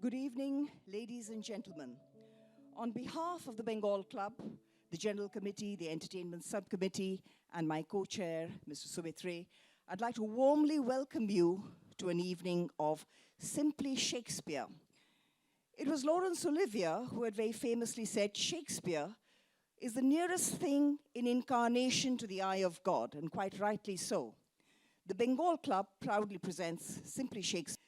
Good evening, ladies and gentlemen. On behalf of the Bengal Club, the General Committee, the Entertainment Subcommittee, and my co-chair, Mr. Sumit Ray, I'd like to warmly welcome you to an evening of Simply Shakespeare. It was Laurence Olivier who had very famously said, Shakespeare is the nearest thing in incarnation to the eye of God, and quite rightly so. The Bengal Club proudly presents Simply Shakespeare.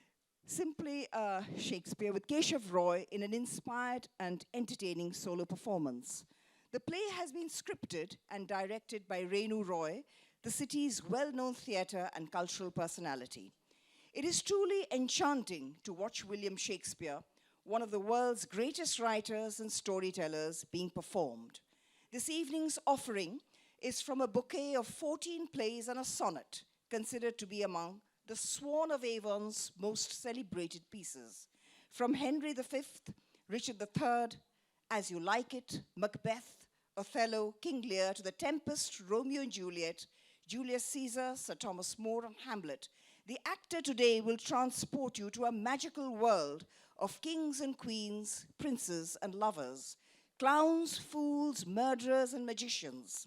Shakespeare with KESHAV Roy in an inspired and entertaining solo performance. The play has been scripted and directed by RENU Roy, the city's well-known theatre and cultural personality. It is truly enchanting to watch William Shakespeare, one of the world's greatest writers and storytellers, being performed. This evening's offering is from a bouquet of 14 plays and a sonnet, considered to be among the Swan of Avon's most celebrated pieces. From Henry V, Richard III, As You Like It, Macbeth, Othello, King Lear, to The Tempest, Romeo and Juliet, Julius Caesar, Sir Thomas More, and Hamlet, the actor today will transport you to a magical world of kings and queens, princes and lovers, clowns, fools, murderers, and magicians.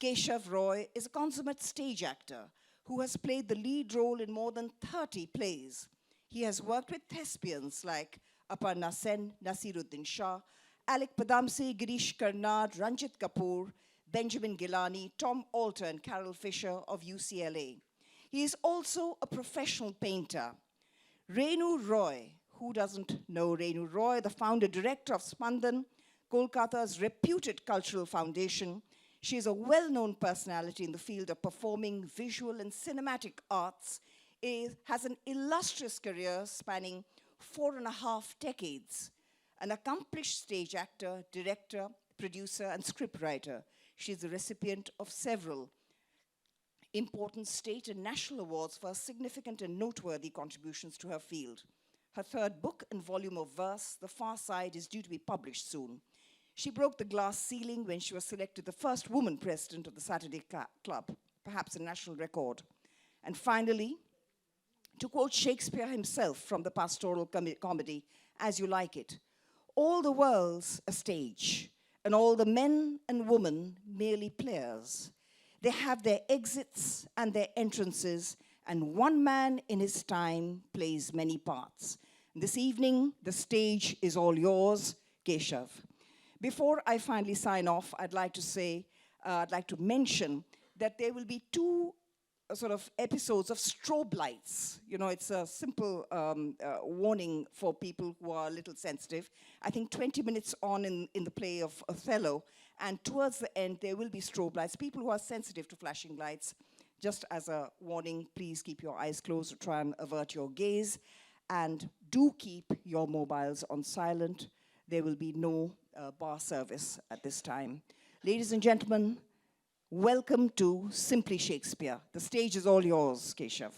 KESHAV Roy is a consummate stage actor who has played the lead role in more than 30 plays. He has worked with thespians like Aparna Sen, Nasiruddin Shah, Alec Padamse, Girish Karnad, Ranjit Kapoor, Benjamin Gilani, Tom Alter, and Carol Fisher of UCLA. He is also a professional painter. RENU Roy, who doesn't know RENU Roy, the founder-director of Spandan, Kolkata's reputed cultural foundation. She is a well-known personality in the field of performing, visual, and cinematic arts. Has an illustrious career spanning 4.5 decades. An accomplished stage actor, director, producer, and scriptwriter. She is the recipient of several important state and national awards for her significant and noteworthy contributions to her field. Her third book and volume of verse, The Far Side, is due to be published soon. She broke the glass ceiling when she was selected the first woman president of the Saturday Club, perhaps a national record. And finally, to quote Shakespeare himself from the pastoral comedy, As You Like It, all the world's a stage, and all the men and women merely players. They have their exits and their entrances, and one man in his time plays many parts. This evening, the stage is all yours, KESHAV. Before I finally sign off, I'd like to mention that there will be two sort of episodes of strobe lights. You know, it's a simple warning for people who are a little sensitive. I think 20 minutes on in the play of Othello, and towards the end, there will be strobe lights. People who are sensitive to flashing lights, just as a warning, please keep your eyes closed or try and avert your gaze. And do keep your mobiles on silent. There will be no bar service at this time. Ladies and gentlemen, welcome to Simply Shakespeare. The stage is all yours, KESHAV.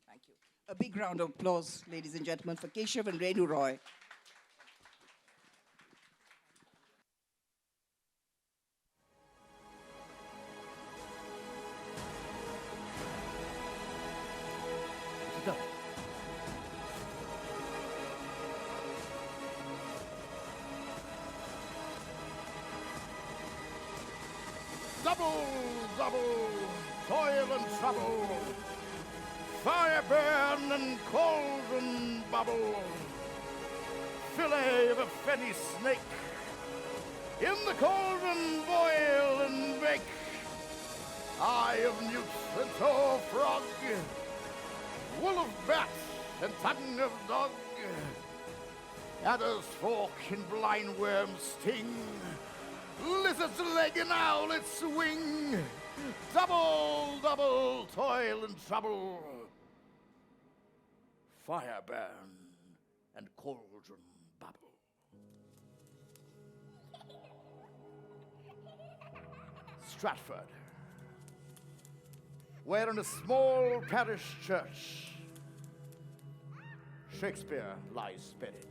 Thank you. A big round of applause, ladies and gentlemen, for KESHAV and RENU Roy. Double, double, toil and trouble, fire burn and cauldron bubble, fillet of a fenny snake, in the cauldron boil and bake, eye of newt and toe of frog, wool of bat and tongue of dog, adder's fork and blind worm's sting, lizard's leg and owlet's wing, double, double, toil and trouble, fire burn and cauldron bubble. Stratford, where in a small parish church Shakespeare lies buried.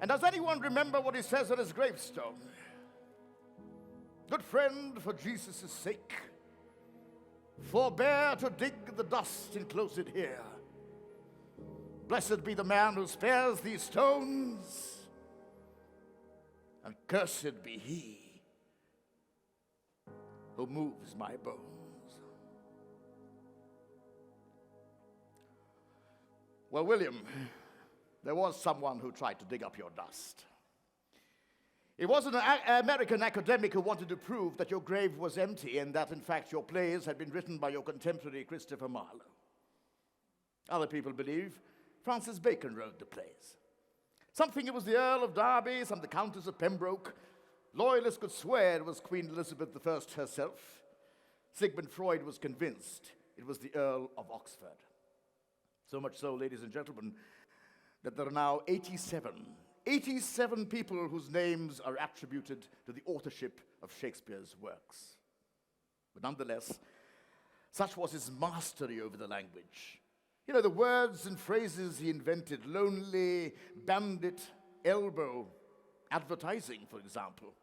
And does anyone remember what he says on his gravestone? Good friend, for Jesus' sake, Forbear to dig the dust enclosed here. Blessed be the man who spares these stones, and cursed be he who moves my bones. Well, William, there was someone who tried to dig up your dust. It was an American academic who wanted to prove that your grave was empty and that, in fact, your plays had been written by your contemporary Christopher Marlowe. Other people believe Francis Bacon wrote the plays. Some think it was the Earl of Derby, some the Countess of Pembroke. Loyalists could swear it was Queen Elizabeth I herself. Sigmund Freud was convinced it was the Earl of Oxford. So much so, ladies and gentlemen, that there are now 87 people whose names are attributed to the authorship of Shakespeare's works. But nonetheless, such was his mastery over the language. You know, the words and phrases he invented: lonely, bandit, elbow, advertising, for example,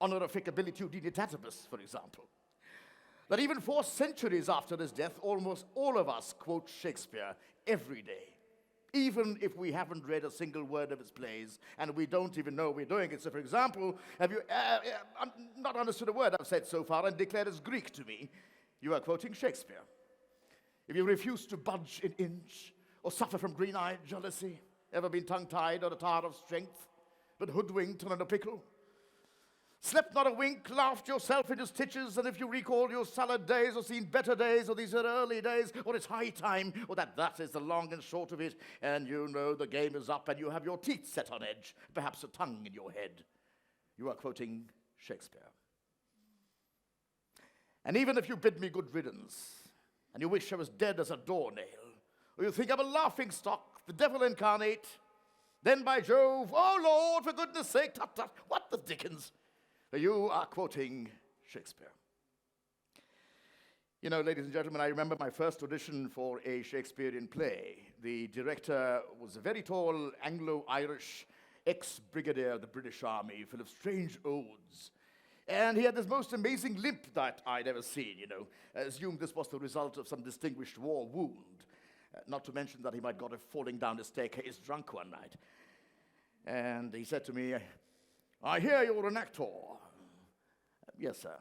honorificability dignitatis, for example. That even 4 centuries after his death, almost all of us quote Shakespeare every day, even if we haven't read a single word of his plays, and we don't even know we're doing it. So, for example, have you not understood a word I've said so far and declared as Greek to me? You are quoting Shakespeare. If you refuse to budge an inch, or suffer from green-eyed jealousy, ever been tongue-tied or tired of strength, but hoodwinked and in a pickle, slept not a wink, laughed yourself into stitches, and if you recall your salad days or seen better days, or these are early days, or it's high time, or that is the long and short of it, and you know the game is up and you have your teeth set on edge, perhaps a tongue in your head, you are quoting Shakespeare. And even if you bid me good riddance, and you wish I was dead as a doornail, or you think I'm a laughing stock, the devil incarnate, then by Jove, oh Lord, for goodness sake, tut tut, what the dickens? You are quoting Shakespeare. You know, ladies and gentlemen, I remember my first audition for a Shakespearean play. The director was a very tall Anglo-Irish ex-brigadier of the British Army, full of strange oaths. And he had this most amazing limp that I'd ever seen, you know. I assumed this was the result of some distinguished war wound. Not to mention that he might got a falling down the staircase drunk one night. And he said to me, I hear you're an actor. Yes, sir.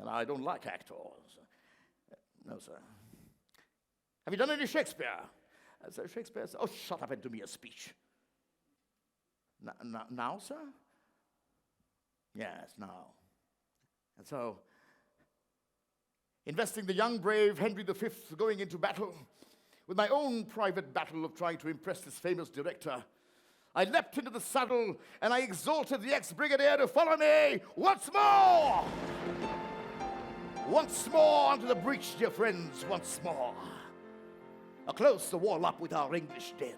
And I don't like actors. No, sir. Have you done any Shakespeare? So Shakespeare said, oh, shut up and do me a speech. Now, sir? Yes, now. And so, investing the young brave Henry V going into battle, with my own private battle of trying to impress this famous director, I leapt into the saddle and I exhorted the ex-brigadier to follow me once more! Once more unto the breach, dear friends, once more. A close the wall up with our English dead.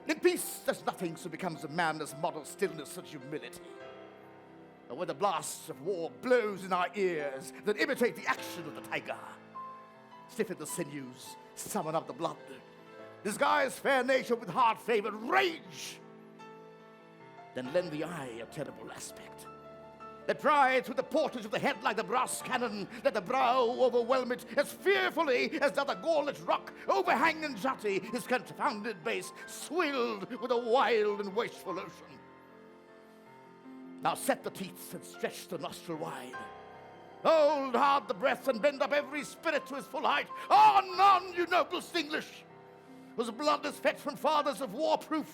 In peace, there's nothing so becomes a man as model stillness and humility. And when the blasts of war blows in our ears that imitate the action of the tiger, stiffen the sinews, summon up the blood, disguise fair nature with hard-favored rage, then lend the eye a terrible aspect. That prides with the portage of the head like the brass cannon, let the brow overwhelm it as fearfully as doth a gauntlet rock overhang and jutty his confounded base, swilled with a wild and wasteful ocean. Now set the teeth and stretch the nostril wide. Hold hard the breath and bend up every spirit to his full height. On, you noblest English, whose blood is fed from fathers of war-proof.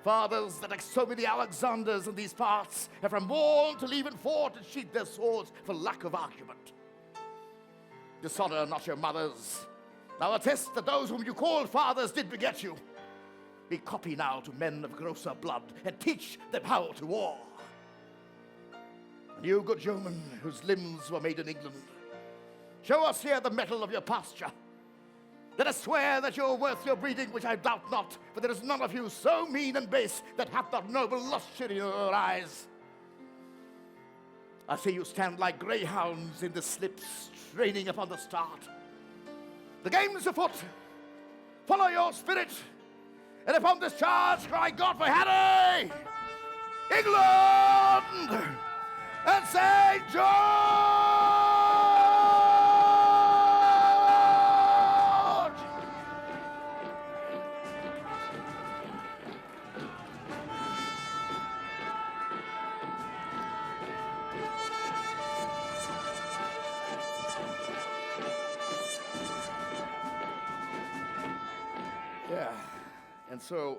Fathers that, like so many Alexanders in these parts, have from morn till even fought and sheathed their swords for lack of argument. Dishonor not your mothers. Now attest that those whom you called fathers did beget you. Be copy now to men of grosser blood, and teach them how to war. And you, good yeomen, whose limbs were made in England, show us here the mettle of your pasture. Let us swear that you're worth your breeding, which I doubt not, for there is none of you so mean and base that hath not noble lustre in your eyes. I see you stand like greyhounds in the slips, straining upon the start. The game's afoot. Follow your spirit, and upon this charge cry God for Harry, England, and St. John! And so,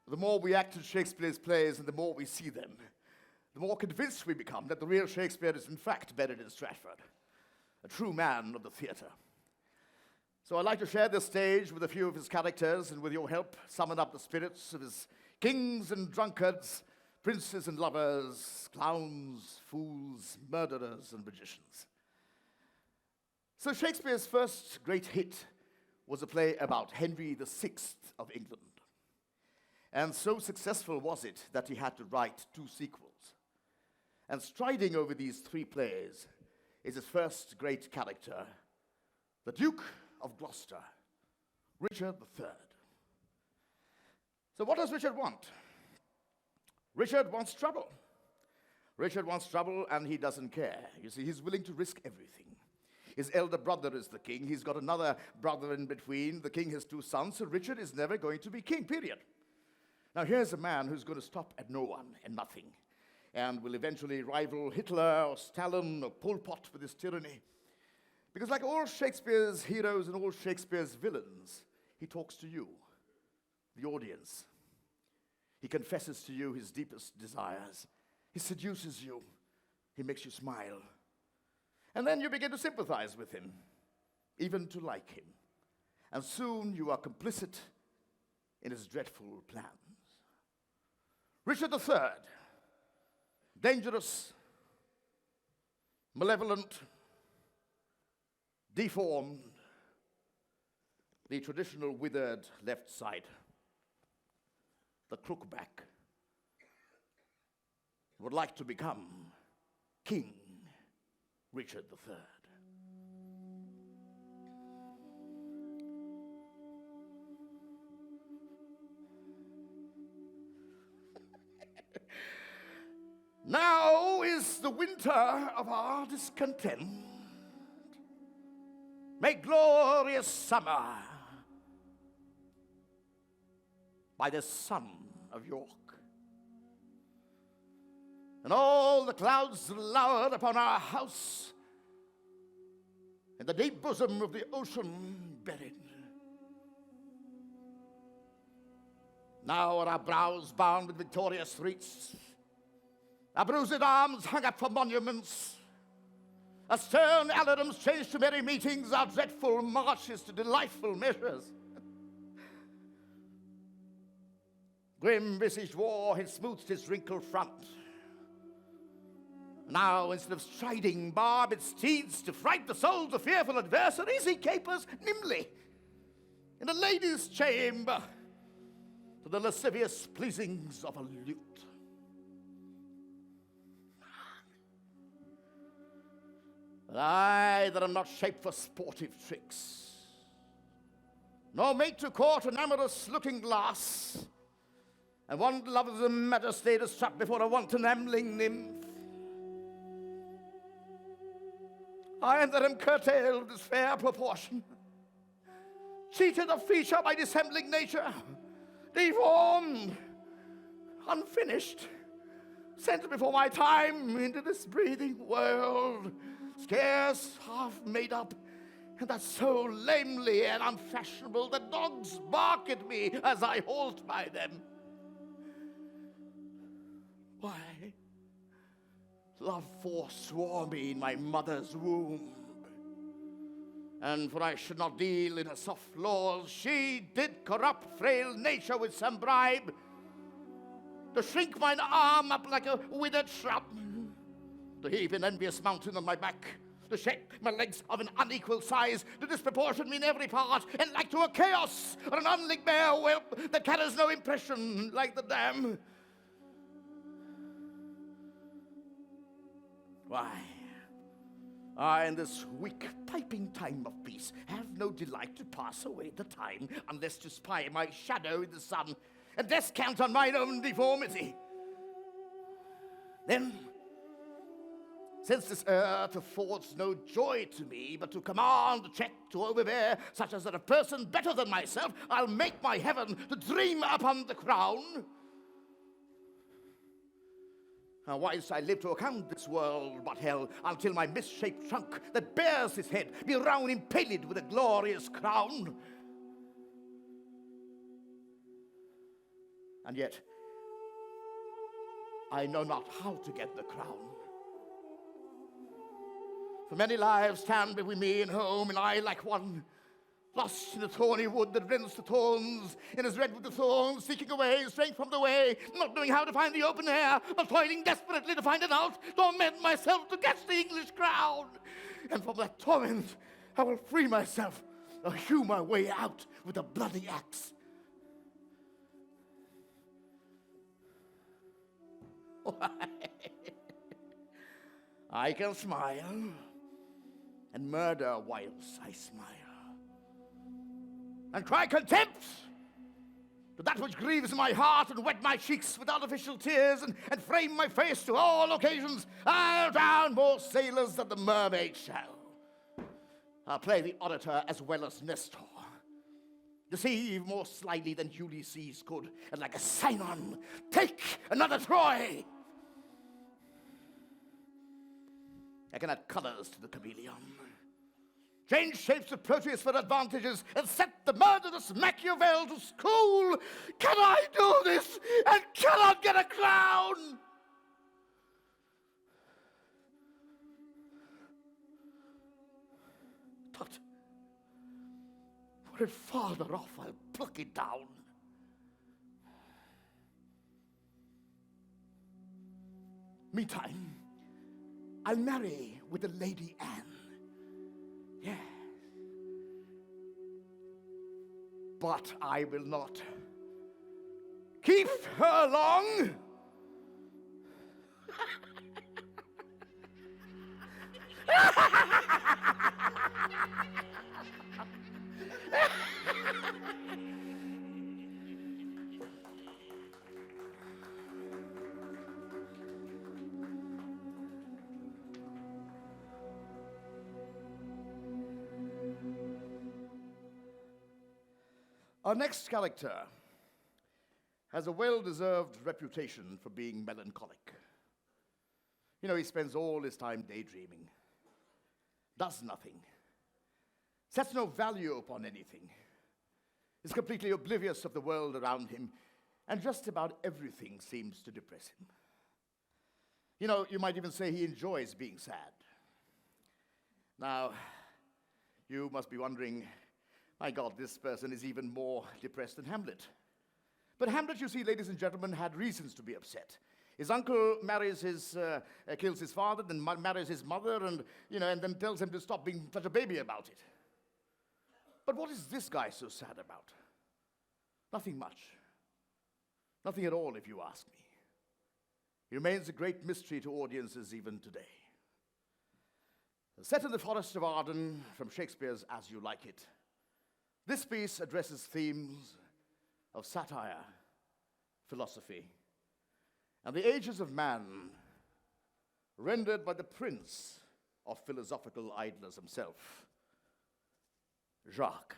the more we act in Shakespeare's plays and the more we see them, the more convinced we become that the real Shakespeare is in fact buried in Stratford, a true man of the theatre. So I'd like to share this stage with a few of his characters and with your help summon up the spirits of his kings and drunkards, princes and lovers, clowns, fools, murderers and magicians. So Shakespeare's first great hit was a play about Henry VI of England. And so successful was it that he had to write 2 sequels. And striding over these 3 plays is his first great character, the Duke of Gloucester, Richard III. So what does Richard want? Richard wants trouble. Richard wants trouble and he doesn't care. You see, he's willing to risk everything. His elder brother is the king. He's got another brother in between. The king has 2 sons, so Richard is never going to be king, period. Now here's a man who's going to stop at no one and nothing, and will eventually rival Hitler or Stalin or Pol Pot with his tyranny. Because like all Shakespeare's heroes and all Shakespeare's villains, he talks to you, the audience. He confesses to you his deepest desires. He seduces you. He makes you smile. And then you begin to sympathize with him, even to like him. And soon you are complicit in his dreadful plans. Richard III, dangerous, malevolent, deformed, the traditional withered left side, the crookback, would like to become King Richard III. Now is the winter of our discontent. Make glorious summer by the son of York. And all the clouds lowered upon our house, in the deep bosom of the ocean buried. Now are our brows bound with victorious wreaths, our bruised arms hung up for monuments, our stern alarums changed to merry meetings, our dreadful marches to delightful measures. Grim-visaged war had smoothed his wrinkled front. Now, instead of striding barbed steeds to fright the souls of fearful adversaries, he capers nimbly in a lady's chamber to the lascivious pleasings of a lute. But I that am not shaped for sportive tricks, nor made to court an amorous looking glass, and one loves a majesty to strut before a wanton ambling nymph. I that am curtailed of this fair proportion, cheated of feature by dissembling nature, deformed, unfinished, sent before my time into this breathing world, scarce half made up, and that so lamely and unfashionable that dogs bark at me as I halt by them. Why? Love forswore me in my mother's womb, and for I should not deal in her soft laws, she did corrupt frail nature with some bribe, to shrink mine arm up like a withered shrub, to heave an envious mountain on my back, to shape my legs of an unequal size, to disproportion me in every part, and like to a chaos or an unlicked bear whelp that carries no impression like the dam. Why, I in this weak piping time of peace have no delight to pass away the time, unless to spy my shadow in the sun, and descant on mine own deformity. Then, since this earth affords no joy to me, but to command, to check, to overbear, such as that a person better than myself, I'll make my heaven to dream upon the crown. Now, whilst I live to account this world but hell, until my misshaped trunk that bears his head be round impaled with a glorious crown. And yet, I know not how to get the crown. For many lives stand between me and home, and I, like one lost in the thorny wood that rends the thorns, and is red with the thorns, seeking a way straight from the way, not knowing how to find the open air, but toiling desperately to find it out, torment myself to catch the English crown. And from that torment, I will free myself, or hew my way out with a bloody axe. I can smile and murder whilst I smile, and cry contempt to that which grieves my heart, and wet my cheeks with artificial tears, and frame my face to all occasions. I'll drown more sailors than the mermaid shall. I'll play the orator as well as Nestor, deceive more slyly than Ulysses could, and like a Sinon, take another Troy. I can add colors to the chameleon, change shapes of Proteus for advantages, and set the murderous Machiavel to school. Can I do this and cannot get a crown? But were it farther off, I'll pluck it down. Meantime, I'll marry with the Lady Anne. Yes. But I will not keep her long. Our next character has a well-deserved reputation for being melancholic. You know, he spends all his time daydreaming, does nothing, sets no value upon anything, is completely oblivious of the world around him, and just about everything seems to depress him. You know, you might even say he enjoys being sad. Now, you must be wondering, my God, this person is even more depressed than Hamlet. But Hamlet, you see, ladies and gentlemen, had reasons to be upset. His uncle kills his father, then marries his mother, and then tells him to stop being such a baby about it. But what is this guy so sad about? Nothing much. Nothing at all, if you ask me. He remains a great mystery to audiences even today. Set in the Forest of Arden from Shakespeare's As You Like It, this piece addresses themes of satire, philosophy, and the ages of man, rendered by the prince of philosophical idlers himself, Jacques.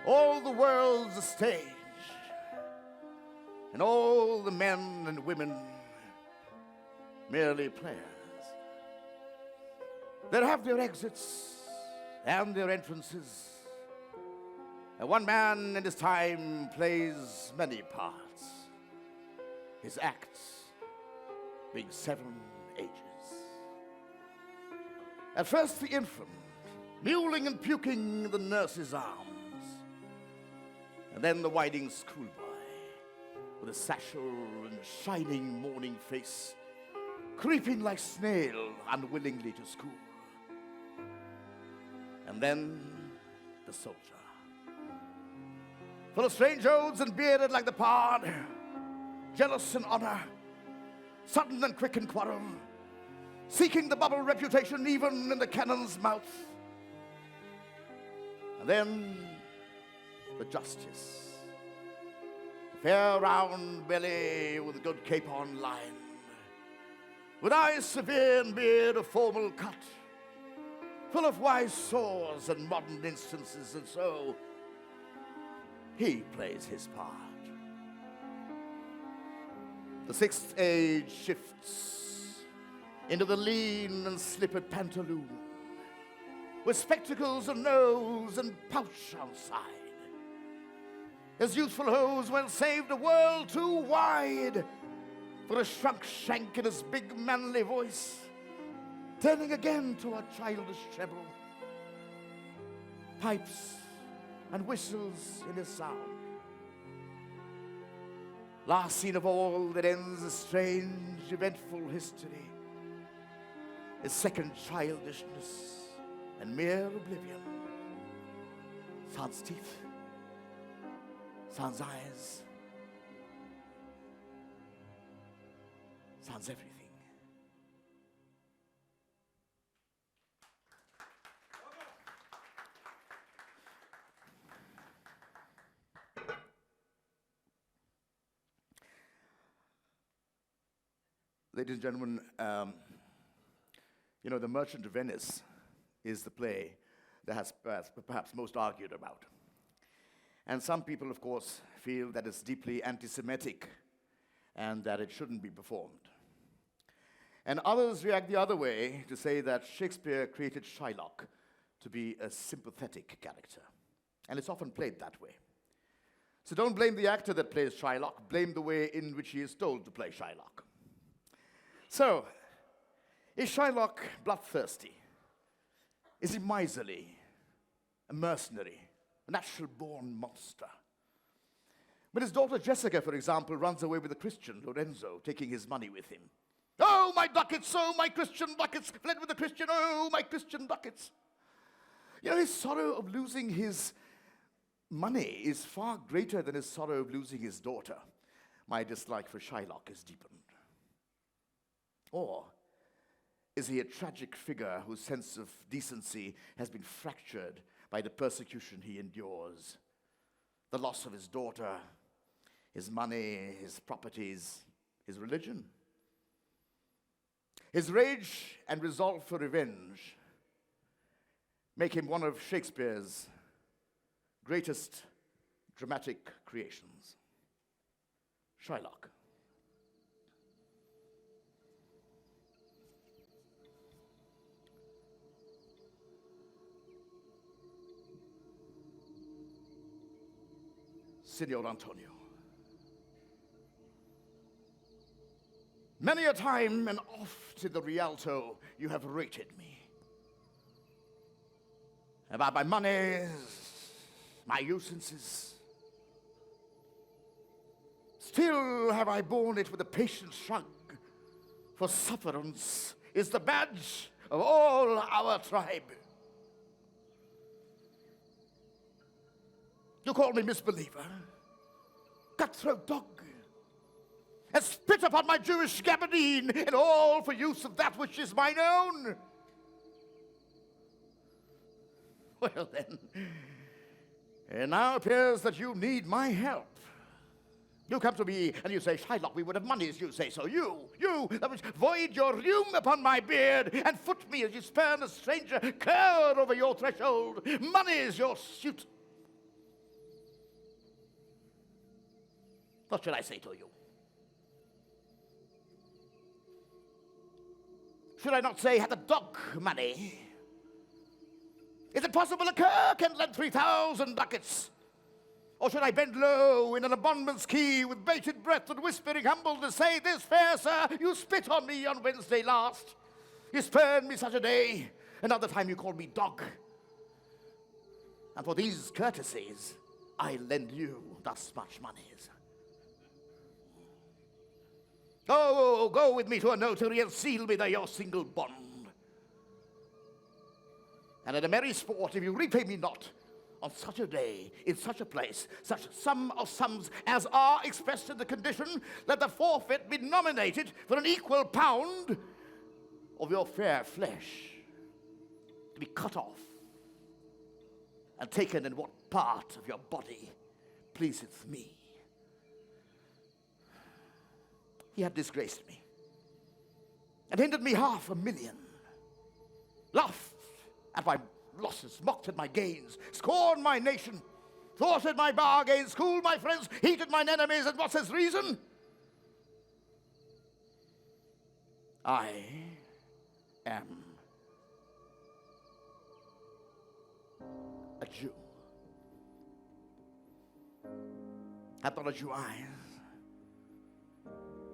All the world's a stage, and all the men and women merely players. They have their exits and their entrances, and one man in his time plays many parts, his acts being 7 ages. At first the infant, mewling and puking in the nurse's arms, and then the whining schoolboy, with a satchel and shining morning face, creeping like snail unwillingly to school. And then the soldier, full of strange oaths and bearded like the pard, jealous in honor, sudden and quick in quarrel, seeking the bubble reputation even in the cannon's mouth. And then the justice, fair round belly with a good capon line, with eyes severe and beard of formal cut, full of wise saws and modern instances, and so he plays his part. The 6th age shifts into the lean and slippered pantaloon, with spectacles and nose and pouch outside. His youthful hose well saved a world too wide for a shrunk shank in his big manly voice, turning again to a childish treble, pipes and whistles in his sound. Last scene of all that ends a strange, eventful history is second childishness and mere oblivion. Sans teeth, sans eyes, sans everything. Ladies and gentlemen, you know, The Merchant of Venice is the play that has perhaps most argued about. And some people, of course, feel that it's deeply anti-Semitic and that it shouldn't be performed. And others react the other way to say that Shakespeare created Shylock to be a sympathetic character. And it's often played that way. So don't blame the actor that plays Shylock, blame the way in which he is told to play Shylock. So, is Shylock bloodthirsty? Is he miserly, a mercenary, a natural-born monster? When his daughter Jessica, for example, runs away with the Christian, Lorenzo, taking his money with him. Oh, my ducats, oh, my Christian ducats, fled with the Christian, oh, my Christian ducats. You know, his sorrow of losing his money is far greater than his sorrow of losing his daughter. My dislike for Shylock is deepened. Or is he a tragic figure whose sense of decency has been fractured by the persecution he endures? The loss of his daughter, his money, his properties, his religion. His rage and resolve for revenge make him one of Shakespeare's greatest dramatic creations. Shylock. Signor Antonio. Many a time and oft in the Rialto you have rated me. About my money, my usances. Still have I borne it with a patient shrug, for sufferance is the badge of all our tribe. You call me misbeliever, cutthroat dog, and spit upon my Jewish gabardine, and all for use of that which is mine own. Well then, it now appears that you need my help. You come to me and you say, Shylock, we would have money as you say so. You, that which void your rheum upon my beard, and foot me as you spurn a stranger, cur over your threshold. Money is your suit. What should I say to you? Should I not say, had the dog money? Is it possible a cur can lend 3,000 ducats? Or should I bend low in an abandonment's key with bated breath and whispering humble to say, this fair sir, you spit on me on Wednesday last. You spurned me such a day. Another time you called me dog. And for these courtesies, I lend you thus much monies. Go with me to a notary and seal me there your single bond. And at a merry sport, if you repay me not, on such a day, in such a place, such sum of sums as are expressed in the condition, let the forfeit be nominated for an equal pound of your fair flesh, to be cut off and taken in what part of your body pleaseth me. He had disgraced me and hindered me 500,000, laughed at my losses, mocked at my gains, scorned my nation, thwarted my bargains, schooled my friends, heated mine enemies, and what's his reason? I am a Jew. Had not a Jew eyes,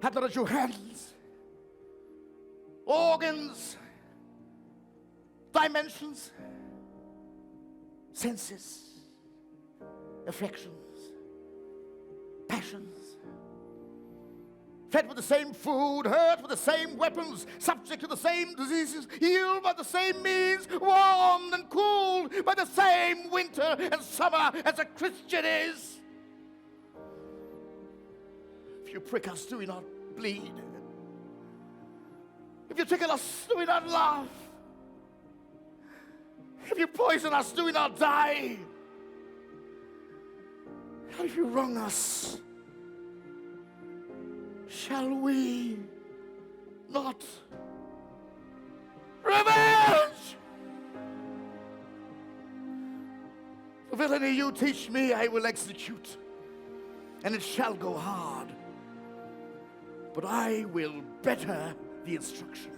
had not a Jew hands, organs, dimensions, senses, affections, passions, fed with the same food, hurt with the same weapons, subject to the same diseases, healed by the same means, warmed and cooled by the same winter and summer as a Christian is. If you prick us, do we not bleed? If you tickle us, do we not laugh? If you poison us, do we not die? And if you wrong us, shall we not revenge? The villainy you teach me, I will execute, and it shall go hard, but I will better the instruction.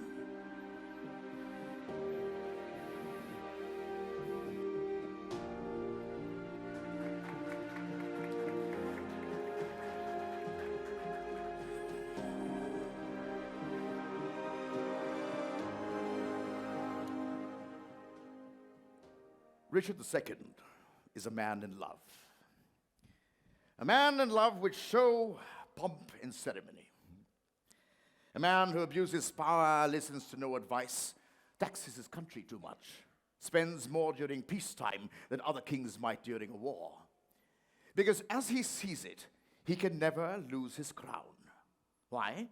Richard II is a man in love. A man in love with show, pomp, and ceremony. A man who abuses power, listens to no advice, taxes his country too much, spends more during peacetime than other kings might during a war. Because as he sees it, he can never lose his crown. Why?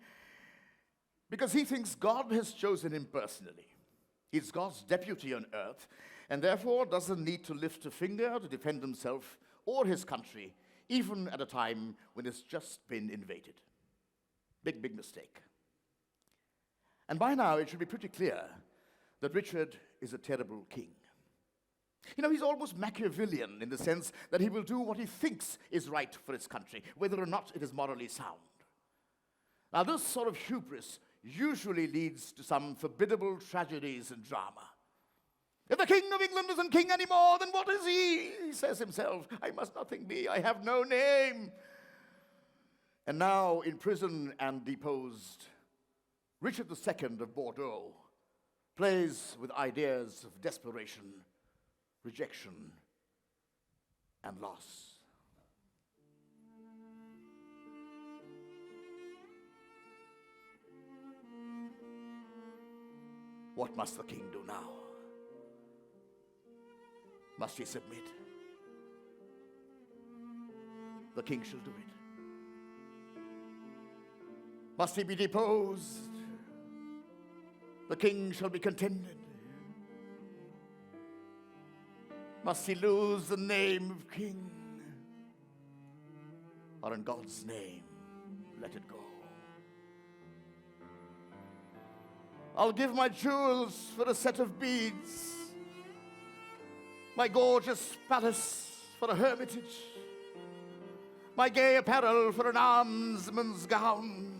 Because he thinks God has chosen him personally. He's God's deputy on earth, and therefore doesn't need to lift a finger to defend himself or his country, even at a time when it's just been invaded. Big, big mistake. And by now it should be pretty clear that Richard is a terrible king. You know, he's almost Machiavellian in the sense that he will do what he thinks is right for his country, whether or not it is morally sound. Now, this sort of hubris usually leads to some formidable tragedies and drama. If the King of England isn't king anymore, then what is he? He says himself, I must nothing be, I have no name. And now, in prison and deposed, Richard II of Bordeaux plays with ideas of desperation, rejection, and loss. What must the king do now? Must he submit? The king shall do it. Must he be deposed? The king shall be contented. Must he lose the name of king? Or in God's name, let it go. I'll give my jewels for a set of beads, my gorgeous palace for a hermitage, my gay apparel for an almsman's gown,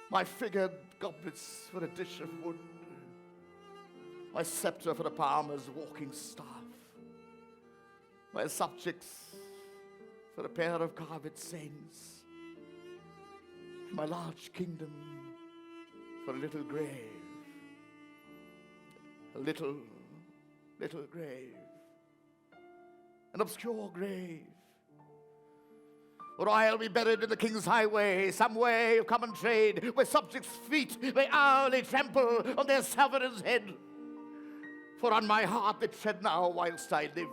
my figured goblets for a dish of wood, my scepter for a palmer's walking staff, my subjects for a pair of carved saints, my large kingdom for a little grave, a little grave, an obscure grave, or I'll be buried in the king's highway, some way of common trade, where subjects' feet may hourly trample on their sovereign's head. For on my heart they tread now whilst I live,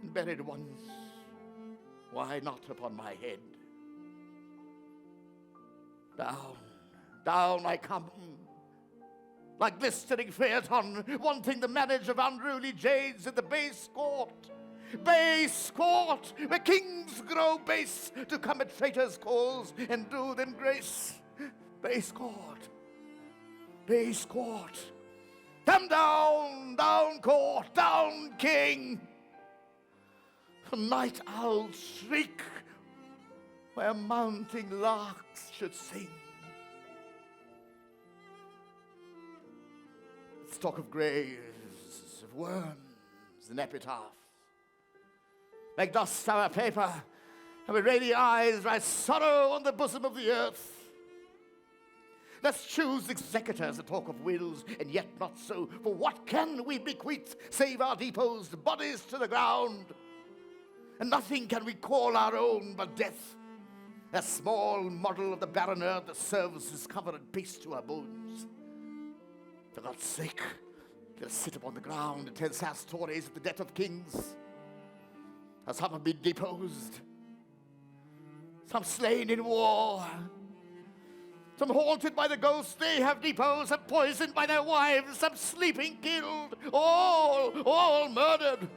and buried once, why not upon my head? Down, down I come, like glistering phaeton, wanting the marriage of unruly jades in the base court. Base court, where kings grow base to come at traitors' cause and do them grace. Base court, base court. Come down, down court, down king. A night owl shriek where mounting larks should sing. Let's talk of graves, of worms, and epitaphs. Make dust our paper, and with rainy eyes write sorrow on the bosom of the earth. Let's choose executors and talk of wills, and yet not so. For what can we bequeath, save our deposed bodies to the ground? And nothing can we call our own but death, a small model of the barren earth that serves as cover and base to our bones. For God's sake, let us sit upon the ground and tell sad stories of the death of kings. As some have been deposed, some slain in war, some haunted by the ghosts they have deposed, some poisoned by their wives, some sleeping killed, all murdered.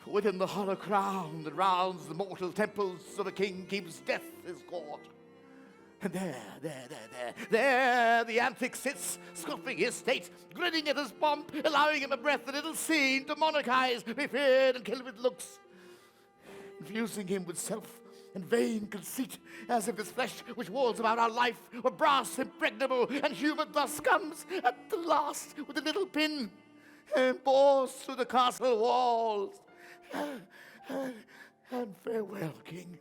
Within the hollow crown that rounds the mortal temples of a king keeps death his court. And there the antic sits, scoffing his state, grinning at his pomp, allowing him a breath that it'll seem to monarchize, be feared and killed with looks, infusing him with self and vain conceit, as if his flesh, which walls about our life, were brass impregnable, and human thus comes at the last with a little pin and bores through the castle walls. And farewell, King.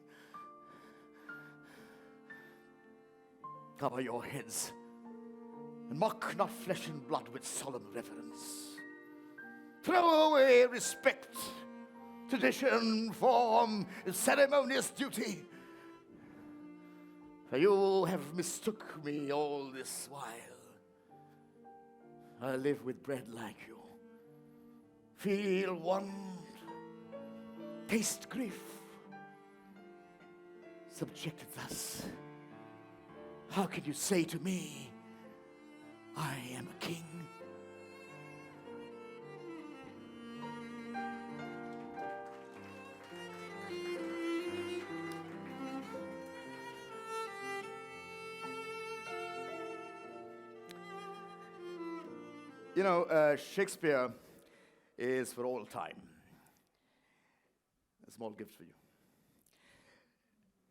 Cover your heads, and mock not flesh and blood with solemn reverence. Throw away respect, tradition, form, and ceremonious duty. For you have mistook me all this while. I live with bread like you, feel want, taste grief, subjected thus. How can you say to me, I am a king? You know, Shakespeare is for all time. A small gift for you.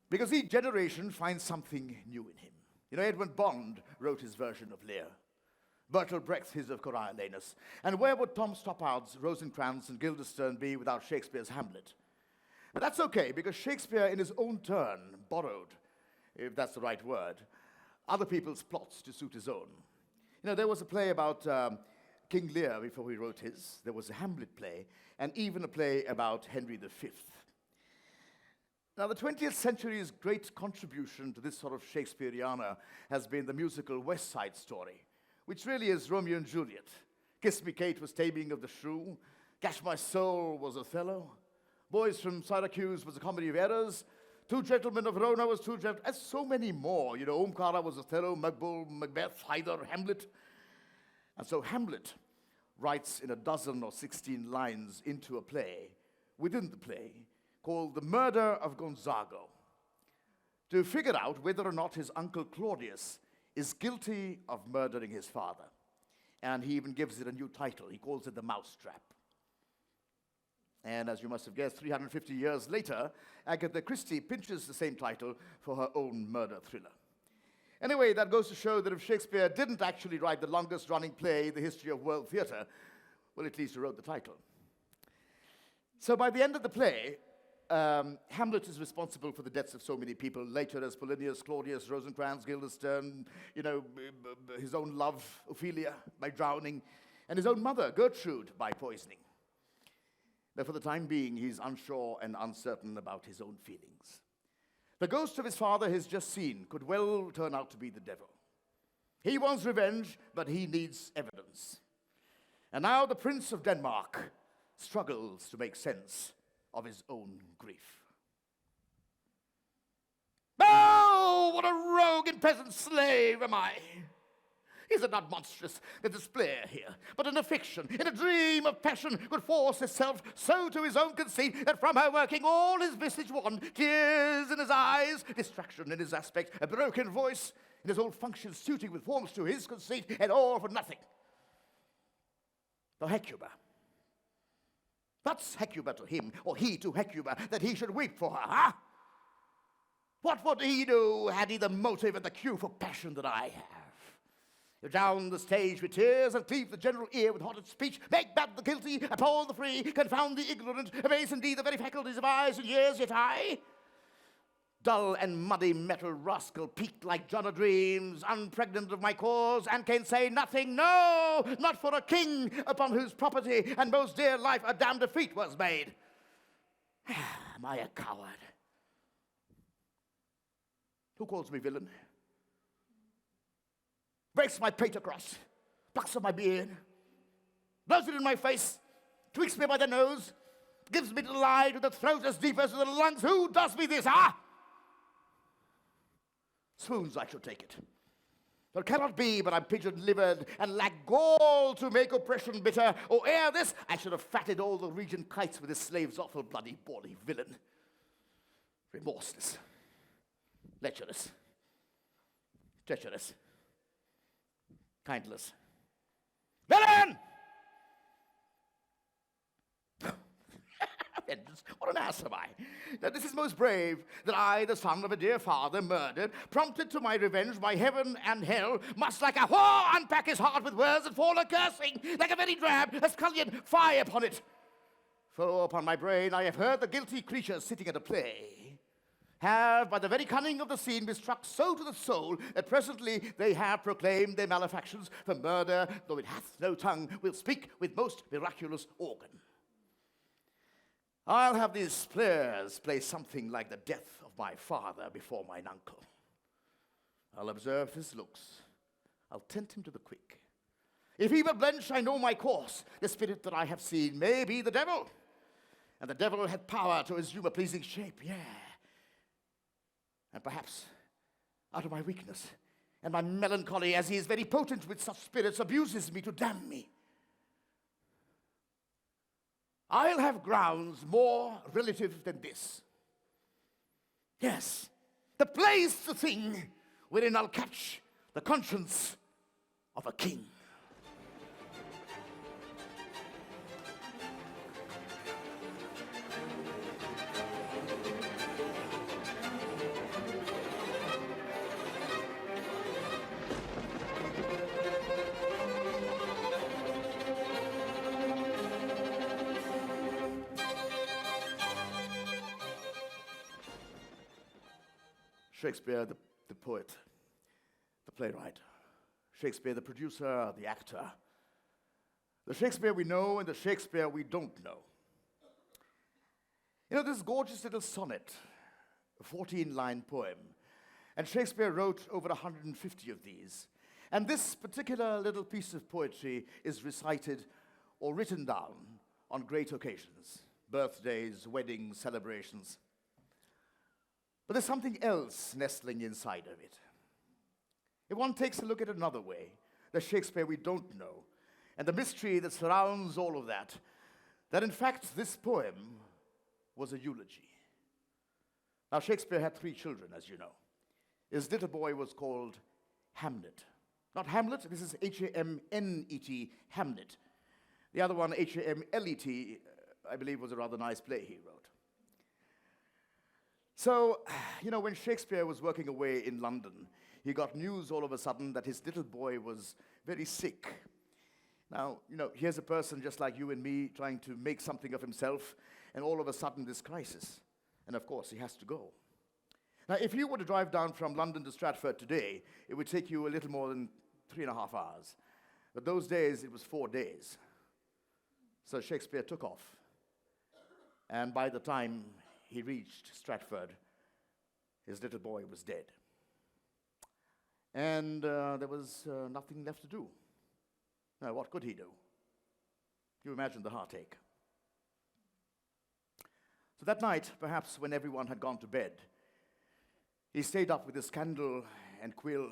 Because each generation finds something new in him. You know, Edmund Bond wrote his version of Lear. Bertolt Brecht his of Coriolanus. And where would Tom Stoppard's Rosencrantz and Guildenstern be without Shakespeare's Hamlet? But that's okay, because Shakespeare in his own turn borrowed, if that's the right word, other people's plots to suit his own. You know, there was a play about King Lear before he wrote his. There was a Hamlet play, and even a play about Henry V. Now, the 20th century's great contribution to this sort of Shakespeareana has been the musical West Side Story, which really is Romeo and Juliet. Kiss Me, Kate was Taming of the Shrew. Gash My Soul was Othello. Boys from Syracuse was a comedy of errors. Two Gentlemen of Verona was Two Gentlemen, and so many more. You know, Omkara was Othello, Mugbull, Macbeth, Hyder, Hamlet. And so Hamlet writes in a dozen or 16 lines into a play, within the play, called The Murder of Gonzago, to figure out whether or not his uncle Claudius is guilty of murdering his father. And he even gives it a new title. He calls it The Mousetrap. And as you must have guessed, 350 years later, Agatha Christie pinches the same title for her own murder thriller. Anyway, that goes to show that if Shakespeare didn't actually write the longest-running play in the history of world theater, well, at least he wrote the title. So by the end of the play, Hamlet is responsible for the deaths of so many people, later as Polonius, Claudius, Rosencrantz, Guildenstern, you know, his own love, Ophelia, by drowning, and his own mother, Gertrude, by poisoning. But for the time being, he's unsure and uncertain about his own feelings. The ghost of his father he's just seen could well turn out to be the devil. He wants revenge, but he needs evidence. And now the Prince of Denmark struggles to make sense of his own grief. Oh, what a rogue and peasant slave am I! Is it not monstrous that this player here, but in a fiction, in a dream of passion, could force himself so to his own conceit that from her working all his visage wan, tears in his eyes, distraction in his aspect, a broken voice, and his whole function suiting with forms to his conceit, and all for nothing? The Hecuba. What's Hecuba to him, or he to Hecuba, that he should weep for her, huh? What would he do had he the motive and the cue for passion that I have? You drown the stage with tears and cleave the general ear with haunted speech. Make bad the guilty, appall the free, confound the ignorant, abase indeed the very faculties of eyes and ears, yet I, dull and muddy metal rascal, peaked like John o' Dreams, unpregnant of my cause, and can say nothing, no, not for a king upon whose property and most dear life a damned defeat was made. Am I a coward? Who calls me villain? Breaks my plate across, plucks at my beard, blows it in my face, tweaks me by the nose, gives me to lie to the throat as deep as to the lungs. Who does me this, ah? Swoons I should take it. There cannot be but I'm pigeon-livered and lack gall to make oppression bitter. Or ere this, I should have fatted all the region kites with this slave's awful bloody bawly villain. Remorseless, lecherous, treacherous, kindless. Villain! What an ass am I? Now, this is most brave, that I, the son of a dear father, murdered, prompted to my revenge by heaven and hell, must like a whore unpack his heart with words and fall a-cursing, like a very drab, a scullion, fie upon it. For upon my brain I have heard the guilty creatures sitting at a play, have, by the very cunning of the scene, been struck so to the soul that presently they have proclaimed their malefactions, for murder, though it hath no tongue, will speak with most miraculous organ. I'll have these players play something like the death of my father before mine uncle. I'll observe his looks. I'll tempt him to the quick. If he but blench, I know my course. The spirit that I have seen may be the devil, and the devil hath power to assume a pleasing shape, yeah. And perhaps, out of my weakness and my melancholy, as he is very potent with such spirits, abuses me to damn me. I'll have grounds more relative than this. Yes, the play's the thing wherein I'll catch the conscience of a king. Shakespeare, the poet, the playwright. Shakespeare, the producer, the actor. The Shakespeare we know and the Shakespeare we don't know. You know, this gorgeous little sonnet, a 14-line poem, and Shakespeare wrote over 150 of these. And this particular little piece of poetry is recited or written down on great occasions, birthdays, weddings, celebrations. But there's something else nestling inside of it. If one takes a look at another way, the Shakespeare we don't know, and the mystery that surrounds all of that in fact this poem was a eulogy. Now, Shakespeare had 3 children, as you know. His little boy was called Hamnet. Not Hamlet, this is H-A-M-N-E-T, Hamnet. The other one, H-A-M-L-E-T, I believe was a rather nice play he wrote. So, you know, when Shakespeare was working away in London, he got news all of a sudden that his little boy was very sick. Now, you know, here's a person just like you and me trying to make something of himself, and all of a sudden this crisis. And of course, he has to go. Now, if you were to drive down from London to Stratford today, it would take you a little more than 3.5 hours. But those days, it was 4 days. So Shakespeare took off. And by the time he reached Stratford, his little boy was dead. And there was nothing left to do. Now, what could he do? You imagine the heartache. So that night, perhaps when everyone had gone to bed, he stayed up with his candle and quill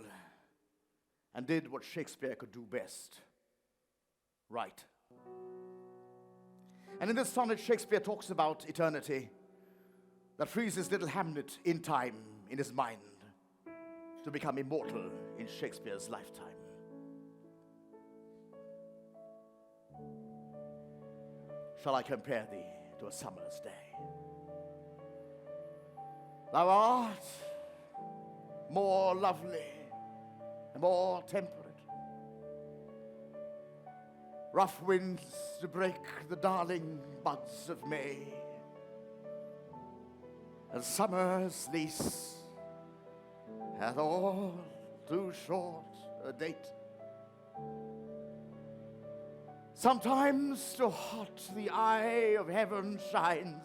and did what Shakespeare could do best, write. And in this sonnet, Shakespeare talks about eternity that freezes little Hamlet in time in his mind to become immortal in Shakespeare's lifetime. Shall I compare thee to a summer's day? Thou art more lovely and more temperate rough winds to break the darling buds of May, and summer's lease hath all too short a date. Sometimes too hot the eye of heaven shines,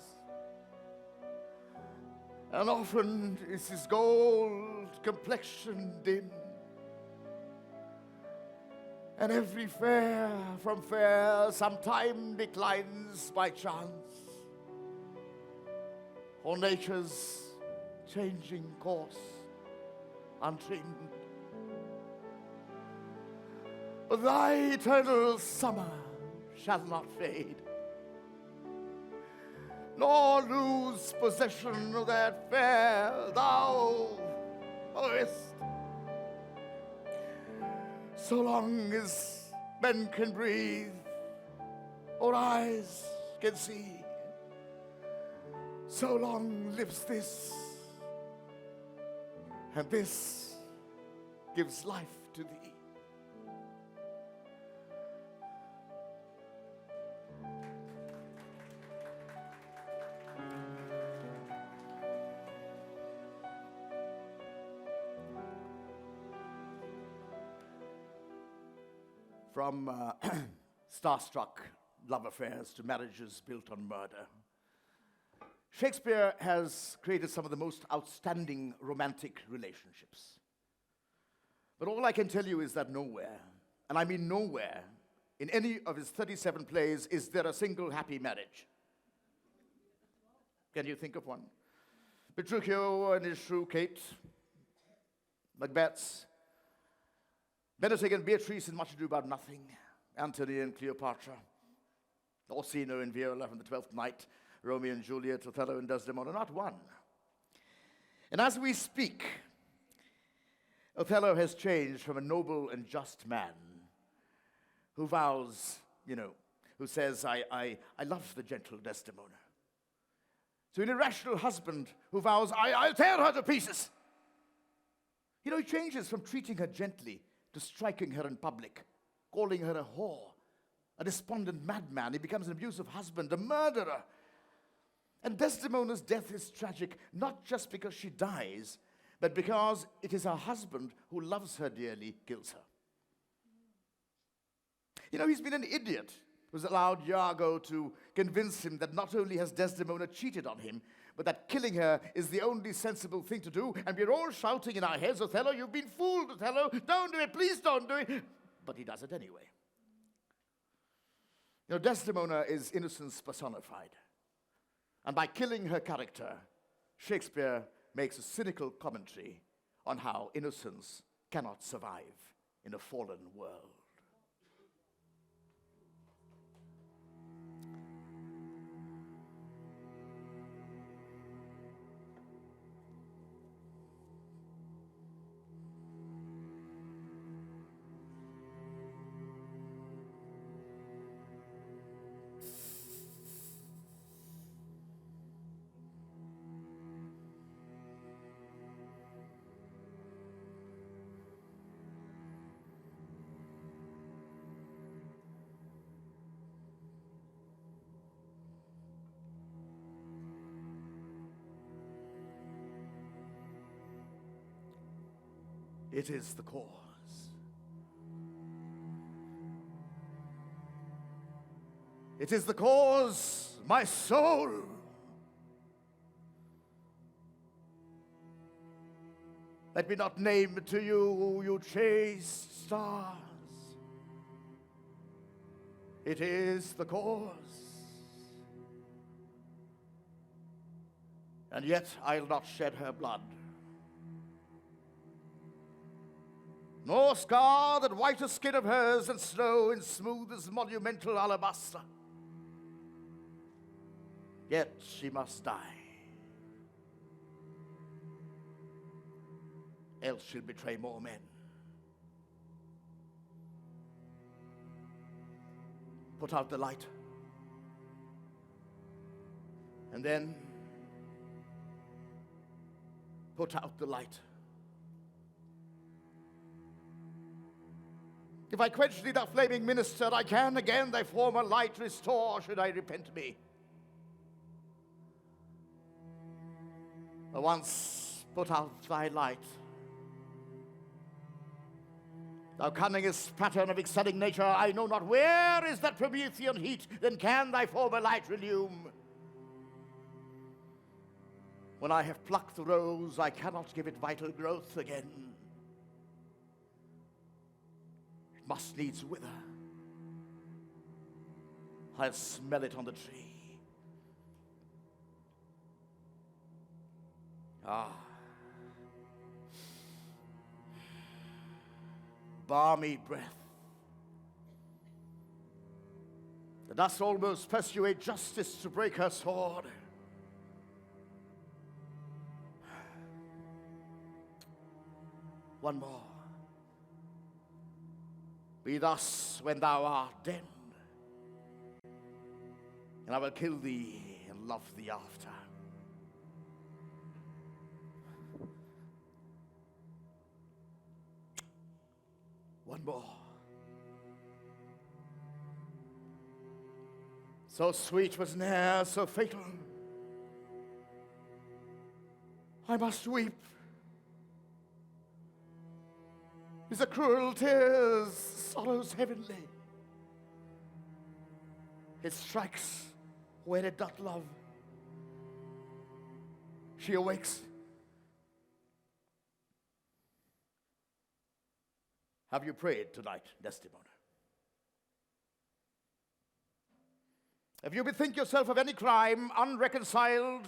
and often is his gold complexion dim, and every fair from fair sometime declines by chance, or nature's changing course untrimmed. But thy eternal summer shall not fade, nor lose possession of that fair thou owest, so long as men can breathe or eyes can see. So long lives this, and this gives life to thee. From starstruck love affairs to marriages built on murder, Shakespeare has created some of the most outstanding romantic relationships. But all I can tell you is that nowhere, and I mean nowhere, in any of his 37 plays is there a single happy marriage. Can you think of one? Petruchio and his shrew Kate, Macbeth's, Benedict and Beatrice in Much Ado About Nothing, Antony and Cleopatra, Orsino and Viola from the 12th Night, Romeo and Juliet, Othello and Desdemona, not one. And as we speak, Othello has changed from a noble and just man who vows, who says, I love the gentle Desdemona, to an irrational husband who vows, I'll tear her to pieces. He changes from treating her gently to striking her in public, calling her a whore, a despondent madman. He becomes an abusive husband, a murderer. And Desdemona's death is tragic, not just because she dies, but because it is her husband who loves her dearly, kills her. He's been an idiot who's allowed Iago to convince him that not only has Desdemona cheated on him, but that killing her is the only sensible thing to do, and we're all shouting in our heads, Othello, you've been fooled, Othello, don't do it, please don't do it. But he does it anyway. Desdemona is innocence personified. And by killing her character, Shakespeare makes a cynical commentary on how innocence cannot survive in a fallen world. It is the cause. It is the cause, my soul. Let me not name to you, you chaste stars. It is the cause. And yet I'll not shed her blood, nor scar that whiter skin of hers than snow in smooth as monumental alabaster. Yet she must die, else she'll betray more men. Put out the light, and then put out the light. If I quench thee, thou flaming minister, I can again thy former light restore, should I repent me. But once put out thy light, thou cunningest pattern of excelling nature, I know not where is that Promethean heat, then can thy former light relume. When I have plucked the rose, I cannot give it vital growth again. It must needs wither. I'll smell it on the tree. Ah. Balmy breath that does almost persuade justice to break her sword. One more. Be thus when thou art dead, and I will kill thee and love thee after. One more. So sweet was ne'er so fatal. I must weep. Is a cruel tears, sorrows heavenly. It strikes where it doth love. She awakes. Have you prayed tonight, Desdemona? Have you bethink yourself of any crime unreconciled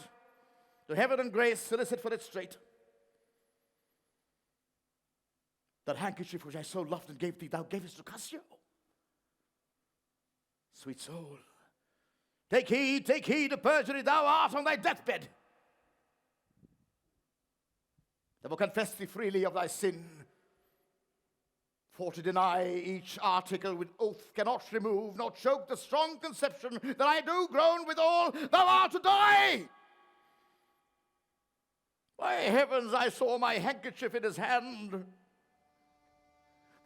to heaven and grace solicit for its straight? That handkerchief which I so loved and gave thee, thou gavest to Cassio. Sweet soul, take heed of perjury, thou art on thy deathbed. I will confess thee freely of thy sin, for to deny each article with oath cannot remove, nor choke the strong conception that I do groan withal, thou art to die. By heavens, I saw my handkerchief in his hand,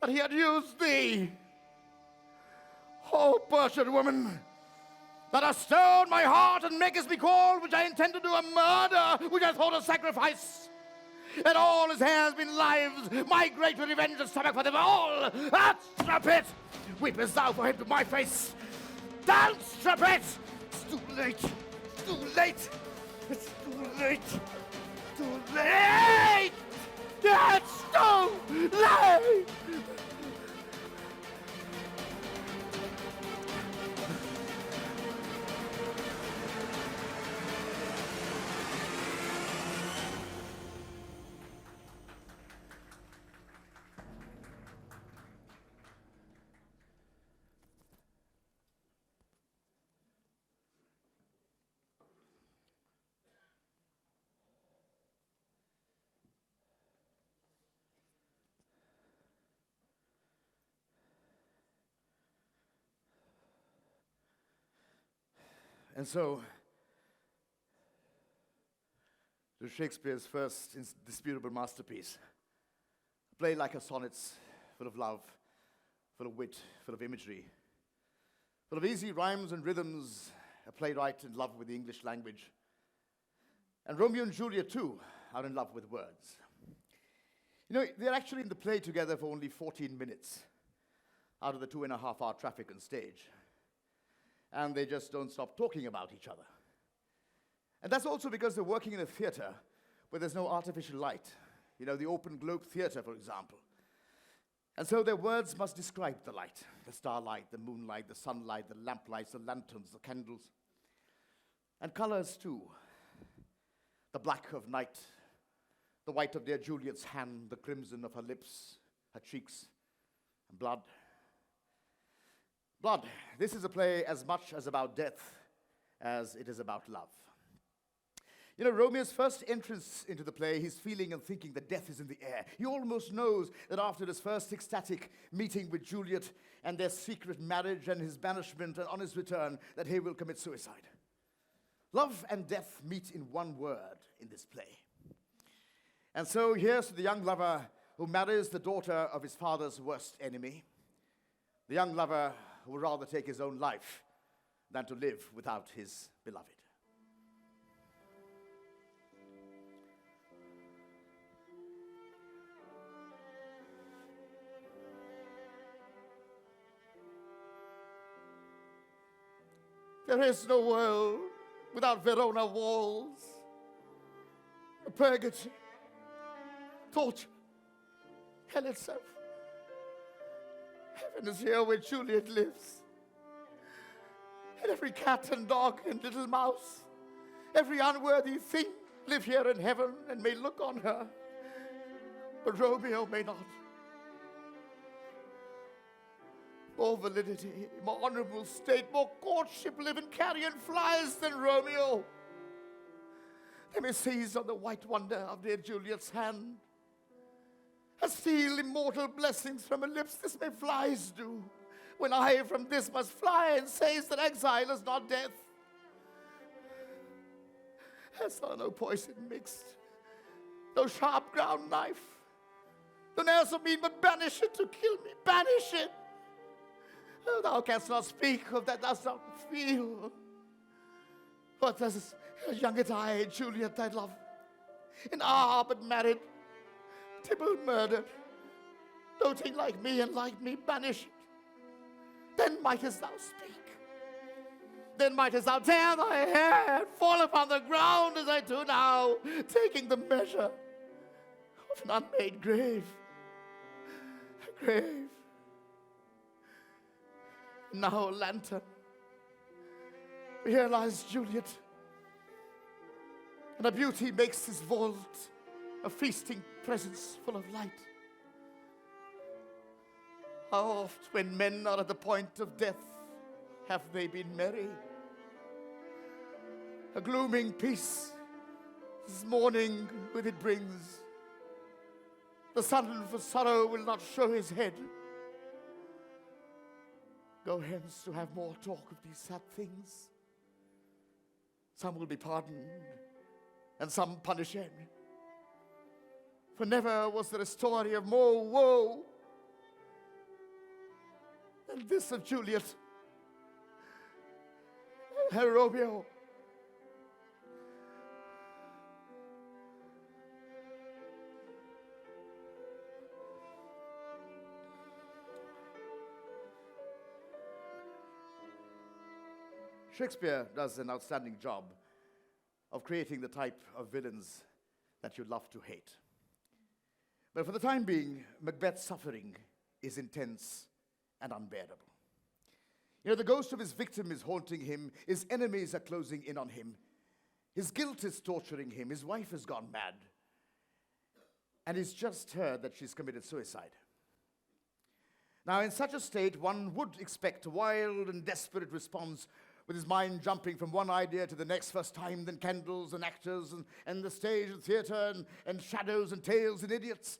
that he had used thee. O Persian woman, that hast stirred my heart and makest me call, which I intend to do a murder, which I thought a sacrifice. And all his hairs been lives, my great revenge and stomach for them all. Strap weepest thou for him to my face? Down, strap it's too late, too late, it's too late, too late, it's too late. And so, to Shakespeare's first indisputable masterpiece, a play like her sonnets, full of love, full of wit, full of imagery, full of easy rhymes and rhythms, a playwright in love with the English language. And Romeo and Juliet, too, are in love with words. You know, they're actually in the play together for only 14 minutes out of the 2.5-hour traffic on stage. And they just don't stop talking about each other. And that's also because they're working in a theater where there's no artificial light. You know, the open globe theater, for example. And so their words must describe the light, the starlight, the moonlight, the sunlight, the lamplights, the lanterns, the candles. And colors, too. The black of night, the white of dear Juliet's hand, the crimson of her lips, her cheeks, and blood. Blood. This is a play as much as about death as it is about love. You know, Romeo's first entrance into the play, he's feeling and thinking that death is in the air. He almost knows that after his first ecstatic meeting with Juliet and their secret marriage and his banishment and on his return, that he will commit suicide. Love and death meet in one word in this play. And so here's to the young lover who marries the daughter of his father's worst enemy, The young lover who would rather take his own life than to live without his beloved. There is no world without Verona walls, a purgatory, torture, hell itself. Heaven is here where Juliet lives. And every cat and dog and little mouse, every unworthy thing live here in heaven and may look on her, but Romeo may not. More validity, more honorable state, more courtship live in carrion flies than Romeo. They may seize on the white wonder of dear Juliet's hand, and steal immortal blessings from her lips. This may flies do, when I from this must fly and says that exile is not death. I saw no poison mixed, no sharp ground knife, no nails of mean, but banish it to kill me, banish it. Oh, thou canst not speak of that thou dost not feel. But does a younger I, Juliet, thy love, and but married, Tybalt murdered, doting like me and like me, banish it. Then mightest thou speak. Then mightest thou tear thy hair and fall upon the ground as I do now, taking the measure of an unmade grave. A grave. Now, lantern, here lies Juliet, and her beauty makes this vault a feasting presence full of light. How oft, when men are at the point of death, have they been merry? A glooming peace this morning with it brings. The sun for sorrow will not show his head. Go hence to have more talk of these sad things. Some will be pardoned, and some punished. For never was there a story of more woe than this of Juliet and her Romeo. Shakespeare does an outstanding job of creating the type of villains that you love to hate. But for the time being, Macbeth's suffering is intense and unbearable. You know, the ghost of his victim is haunting him, his enemies are closing in on him, his guilt is torturing him, his wife has gone mad, and he's just heard that she's committed suicide. Now, in such a state, one would expect a wild and desperate response, with his mind jumping from one idea to the next, first time, then candles and actors and the stage and theater and shadows and tales and idiots.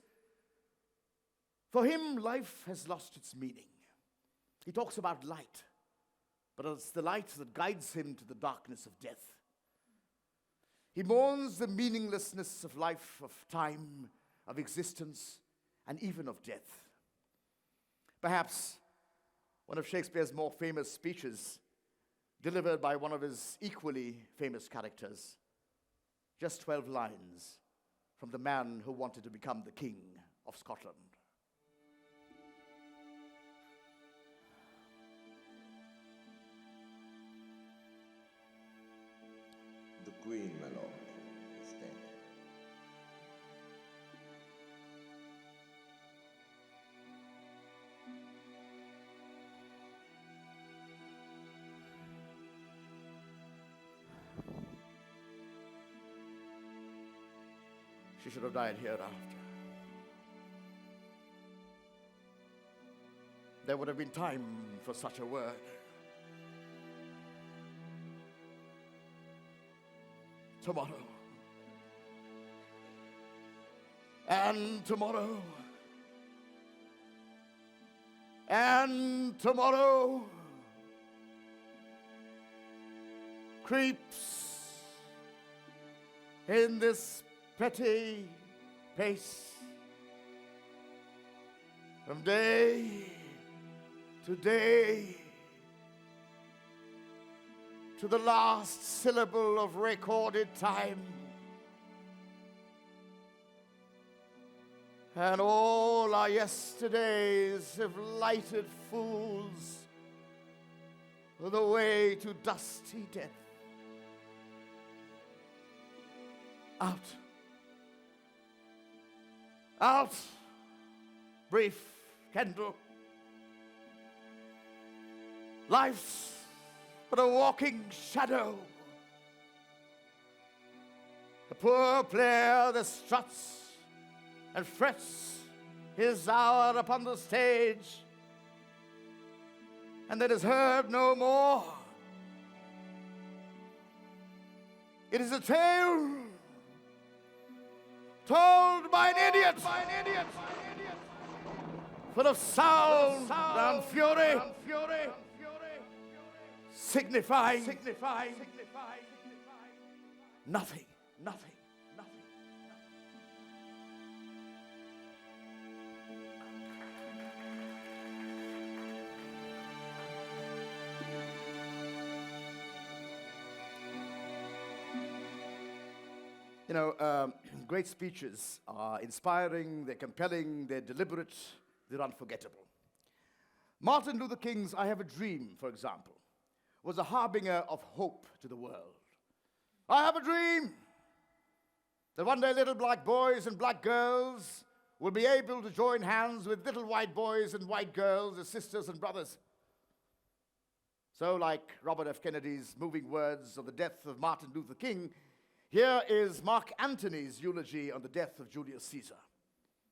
For him, life has lost its meaning. He talks about light, but it's the light that guides him to the darkness of death. He mourns the meaninglessness of life, of time, of existence, and even of death. Perhaps one of Shakespeare's more famous speeches, delivered by one of his equally famous characters. Just 12 lines from the man who wanted to become the King of Scotland. The Queen, my lord, is dead. She should have died hereafter. There would have been time for such a word. Tomorrow. And tomorrow. And tomorrow creeps in this petty pace from day today, to the last syllable of recorded time. And all our yesterdays have lighted fools the way to dusty death. Out. Out, brief candle. Life's but a walking shadow. A poor player that struts and frets his hour upon the stage, and that is heard no more. It is a tale told by an idiot, full of sound and fury, signifying nothing. You know, great speeches are inspiring, they're compelling, they're deliberate, they're unforgettable. Martin Luther King's I Have a Dream, for example, was a harbinger of hope to the world. I have a dream that one day little black boys and black girls will be able to join hands with little white boys and white girls as sisters and brothers. So, like Robert F. Kennedy's moving words on the death of Martin Luther King, here is Mark Antony's eulogy on the death of Julius Caesar,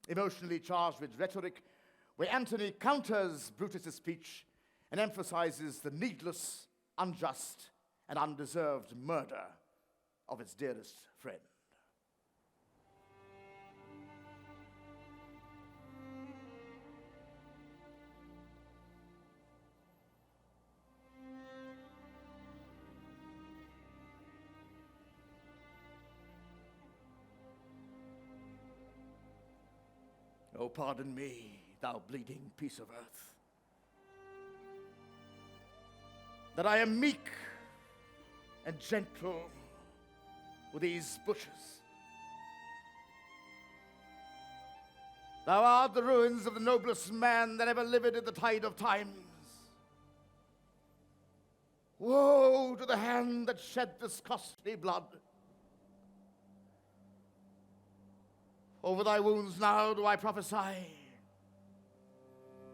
emotionally charged with rhetoric, where Antony counters Brutus's speech and emphasizes the needless, unjust, and undeserved murder of its dearest friend. Oh, pardon me, thou bleeding piece of earth, that I am meek and gentle with these bushes. Thou art the ruins of the noblest man that ever lived in the tide of times. Woe to the hand that shed this costly blood. Over thy wounds now do I prophesy,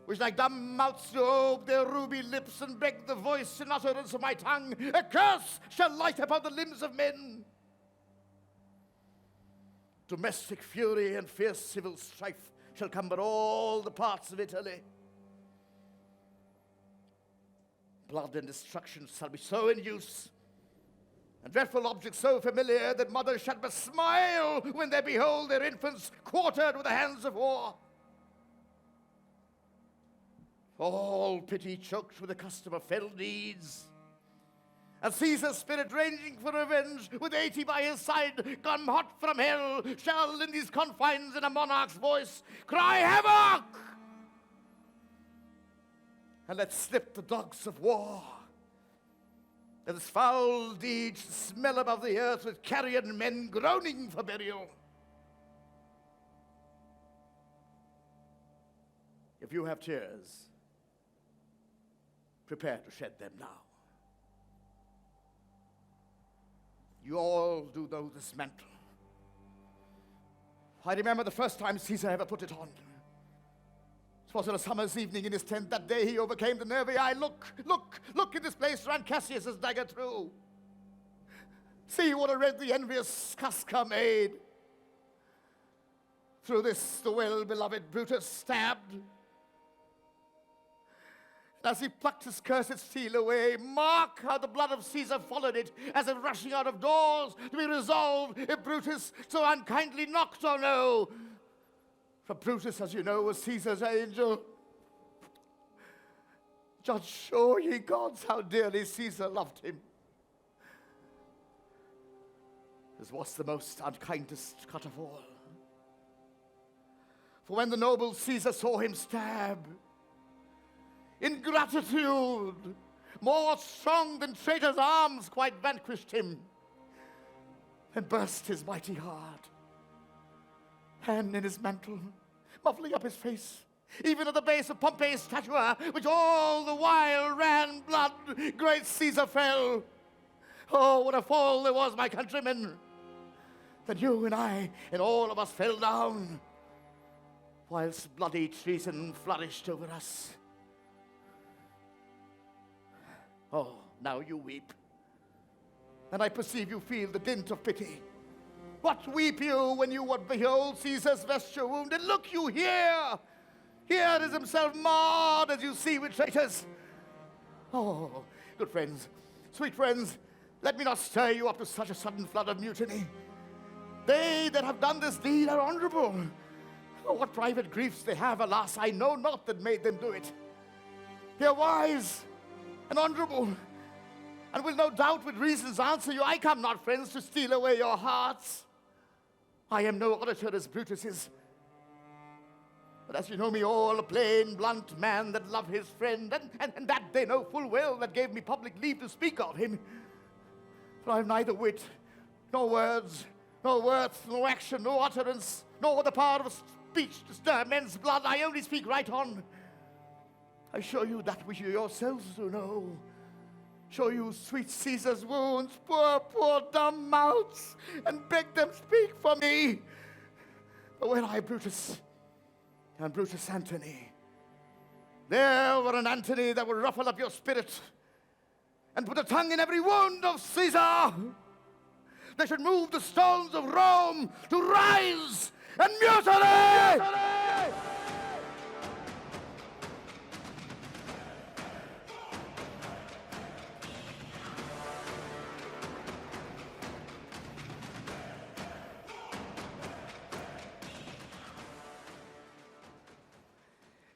which like dumb mouths do ope their ruby lips and beg the voice and utterance of my tongue. A curse shall light upon the limbs of men. Domestic fury and fierce civil strife shall cumber all the parts of Italy. Blood and destruction shall be so in use, and dreadful objects so familiar that mothers shall but smile when they behold their infants quartered with the hands of war. All pity choked with the custom of fell deeds, and Caesar's spirit ranging for revenge, with 80 by his side, come hot from hell, shall in these confines in a monarch's voice cry havoc, and let slip the dogs of war. Let this foul deed smell above the earth with carrion men groaning for burial. If you have tears, prepare to shed them now. You all do know this mantle. I remember the first time Caesar ever put it on. It was on a summer's evening in his tent. That day he overcame the nervy eye. Look, in this place ran Cassius's dagger through. See what a red the envious Casca made. Through this the well-beloved Brutus stabbed. As he plucked his cursed steel away, mark how the blood of Caesar followed it, as if rushing out of doors to be resolved if Brutus so unkindly knocked or no. For Brutus, as you know, was Caesar's angel. Judge sure, ye gods, how dearly Caesar loved him. This was the most unkindest cut of all. For when the noble Caesar saw him stab, ingratitude, more strong than traitor's arms, quite vanquished him, and burst his mighty heart. Hand in his mantle, muffling up his face, even at the base of Pompey's statue, which all the while ran blood, great Caesar fell. Oh, what a fall there was, my countrymen! Then you and I and all of us fell down, whilst bloody treason flourished over us. Oh, now you weep, and I perceive you feel the dint of pity. What weep you when you would behold Caesar's vesture wounded? Look you here! Here is himself marred, as you see, with traitors. Oh, good friends, sweet friends, let me not stir you up to such a sudden flood of mutiny. They that have done this deed are honorable. Oh, what private griefs they have, alas, I know not that made them do it. They are wise and honorable, and will no doubt with reasons answer you. I come not, friends, to steal away your hearts. I am no orator as Brutus is. But as you know me all, a plain, blunt man that loved his friend, and that they know full well that gave me public leave to speak of him. For I have neither wit, nor words, nor worth, nor action, nor utterance, nor the power of speech to stir men's blood. I only speak right on. I show you that which you yourselves do know. Show you sweet Caesar's wounds, poor, poor dumb mouths, and beg them speak for me. But when I, Brutus, and Brutus Antony, there were an Antony that would ruffle up your spirit and put a tongue in every wound of Caesar. They should move the stones of Rome to rise and mutiny!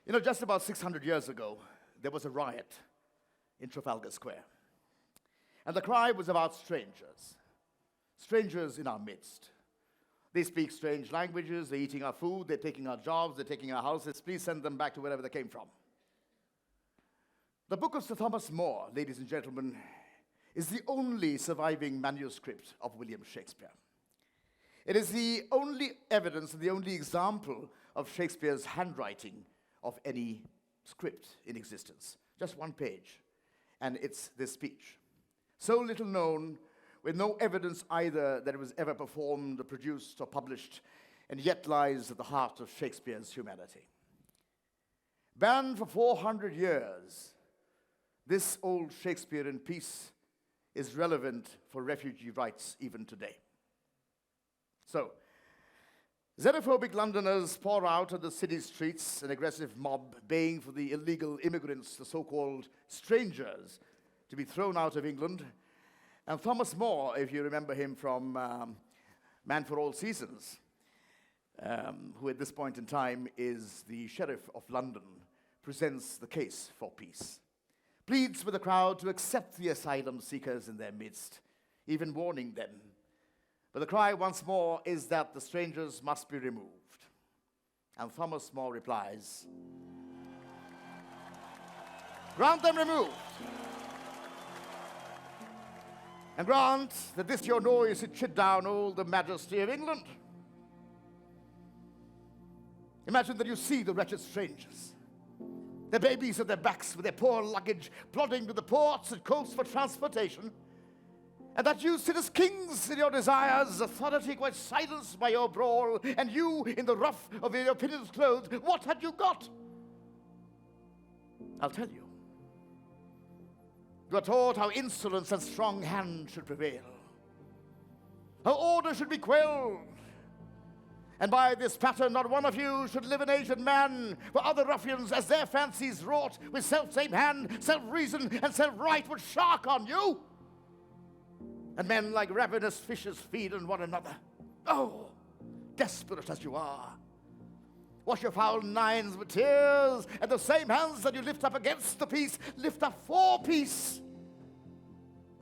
You know, just about 600 years ago, there was a riot in Trafalgar Square. And the cry was about strangers. Strangers in our midst. They speak strange languages, they're eating our food, they're taking our jobs, they're taking our houses. Please send them back to wherever they came from. The book of Sir Thomas More, ladies and gentlemen, is the only surviving manuscript of William Shakespeare. It is the only evidence and the only example of Shakespeare's handwriting of any script in existence. Just one page, and it's this speech. So little known, with no evidence either that it was ever performed or produced or published, and yet lies at the heart of Shakespeare's humanity. Banned for 400 years, this old Shakespearean piece is relevant for refugee rights even today. So, xenophobic Londoners pour out on the city streets, an aggressive mob baying for the illegal immigrants, the so-called strangers, to be thrown out of England. And Thomas More, if you remember him from Man for All Seasons, who at this point in time is the Sheriff of London, presents the case for peace. Pleads with the crowd to accept the asylum seekers in their midst, even warning them. But the cry once more is that the strangers must be removed. And Thomas More replies, grant them removed. And grant that this your noise it chid down all the majesty of England. Imagine that you see the wretched strangers, their babies at their backs with their poor luggage, plodding to the ports and coasts for transportation, and that you sit as kings in your desires, authority quite silenced by your brawl, and you in the ruff of your opinions clothed, what had you got? I'll tell you. You are taught how insolence and strong hand should prevail, how order should be quelled, and by this pattern not one of you should live an aged man, for other ruffians, as their fancies wrought, with self-same hand, self-reason, and self-right would shark on you. And men like ravenous fishes feed on one another. Oh, desperate as you are. Wash your foul nines with tears, and the same hands that you lift up against the peace, lift up for peace.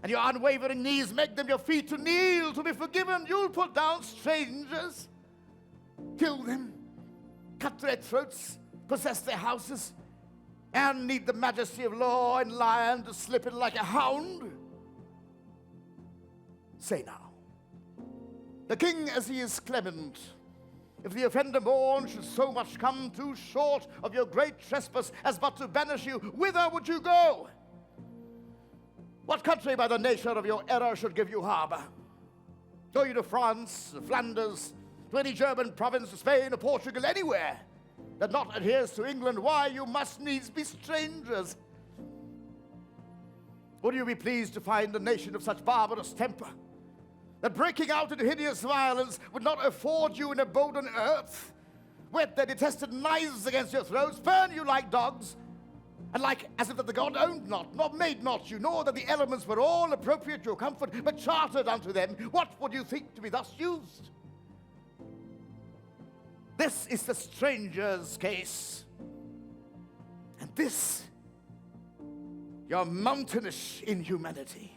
And your unwavering knees make them your feet to kneel, to be forgiven. You'll put down strangers, kill them, cut their throats, possess their houses, and need the majesty of law and lion to slip in like a hound? Say now, the king as he is clement, if the offender born should so much come too short of your great trespass as but to banish you, whither would you go? What country by the nature of your error should give you harbor? Go you to France, Flanders, to any German province, to Spain or Portugal, anywhere that not adheres to England, why, you must needs be strangers. Would you be pleased to find a nation of such barbarous temper, that breaking out into hideous violence would not afford you an abode on earth, whet their detested knives against your throats, burn you like dogs, and like as if that the God owned not, nor made not you, nor that the elements were all appropriate to your comfort, but chartered unto them, what would you think to be thus used? This is the stranger's case, and this your mountainish inhumanity.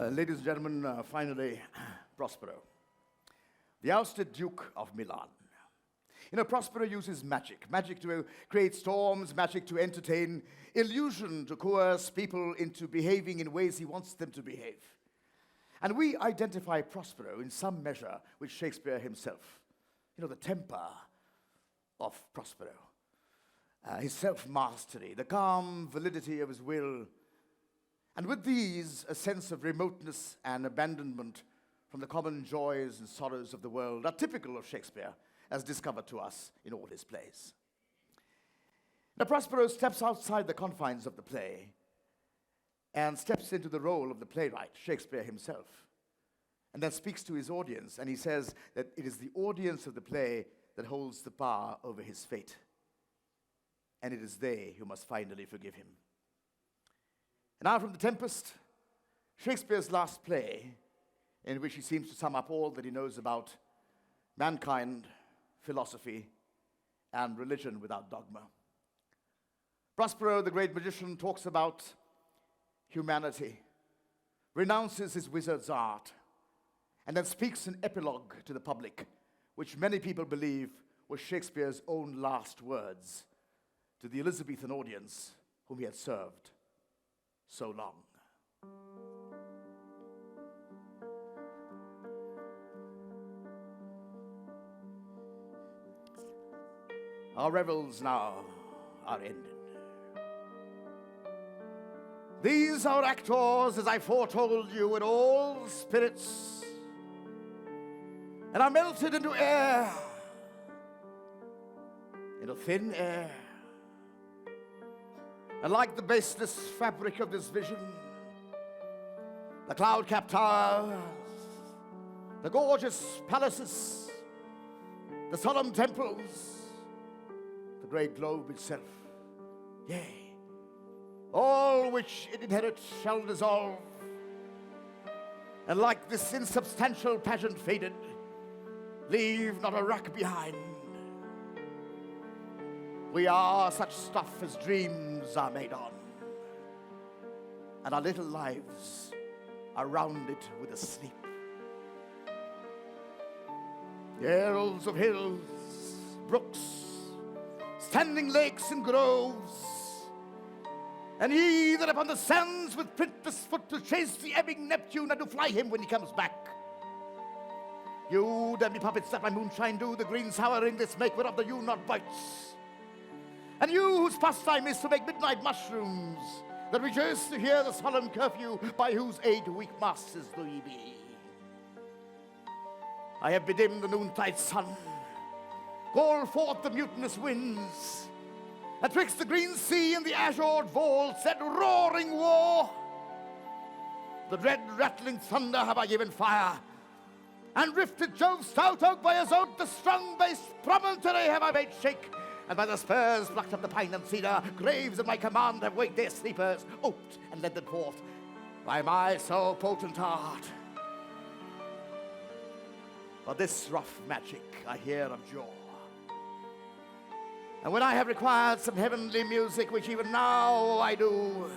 Ladies and gentlemen, finally, Prospero, the ousted Duke of Milan. You know, Prospero uses magic. Magic to create storms, magic to entertain, illusion to coerce people into behaving in ways he wants them to behave. And we identify Prospero in some measure with Shakespeare himself. You know, the temper of Prospero, his self-mastery, the calm validity of his will, and with these, a sense of remoteness and abandonment from the common joys and sorrows of the world are typical of Shakespeare, as discovered to us in all his plays. Now, Prospero steps outside the confines of the play and steps into the role of the playwright, Shakespeare himself, and then speaks to his audience, and he says that it is the audience of the play that holds the power over his fate, and it is they who must finally forgive him. And now from The Tempest, Shakespeare's last play, in which he seems to sum up all that he knows about mankind, philosophy, and religion without dogma. Prospero, the great magician, talks about humanity, renounces his wizard's art, and then speaks an epilogue to the public, which many people believe was Shakespeare's own last words to the Elizabethan audience whom he had served so long. Our revels now are ended. These our actors, as I foretold you, in all spirits, and are melted into air, into thin air. And like the baseless fabric of this vision, the cloud-capped towers, the gorgeous palaces, the solemn temples, the great globe itself, yea, all which it inherits shall dissolve, and like this insubstantial pageant faded, leave not a wreck behind. We are such stuff as dreams are made on, and our little lives are rounded with a sleep. The heralds of hills, brooks, standing lakes and groves, and ye that upon the sands with printless foot to chase the ebbing Neptune and to fly him when he comes back. You demi puppets that my moonshine do, the green souring this make whereof the yew not bites. And you whose pastime is to make midnight mushrooms, that rejoice to hear the solemn curfew, by whose aid weak masters do ye be. I have bedimmed the noontide sun, called forth the mutinous winds, and twixt the green sea and the azured vault set roaring war. The dread rattling thunder have I given fire, and rifted Jove's stout oak by his oath, the strong-based promontory have I made shake, and by the spurs plucked up the pine and cedar, graves at my command have waked their sleepers, oped and led them forth by my so potent art. For this rough magic I hear of jaw, And when I have required some heavenly music, which even now I do,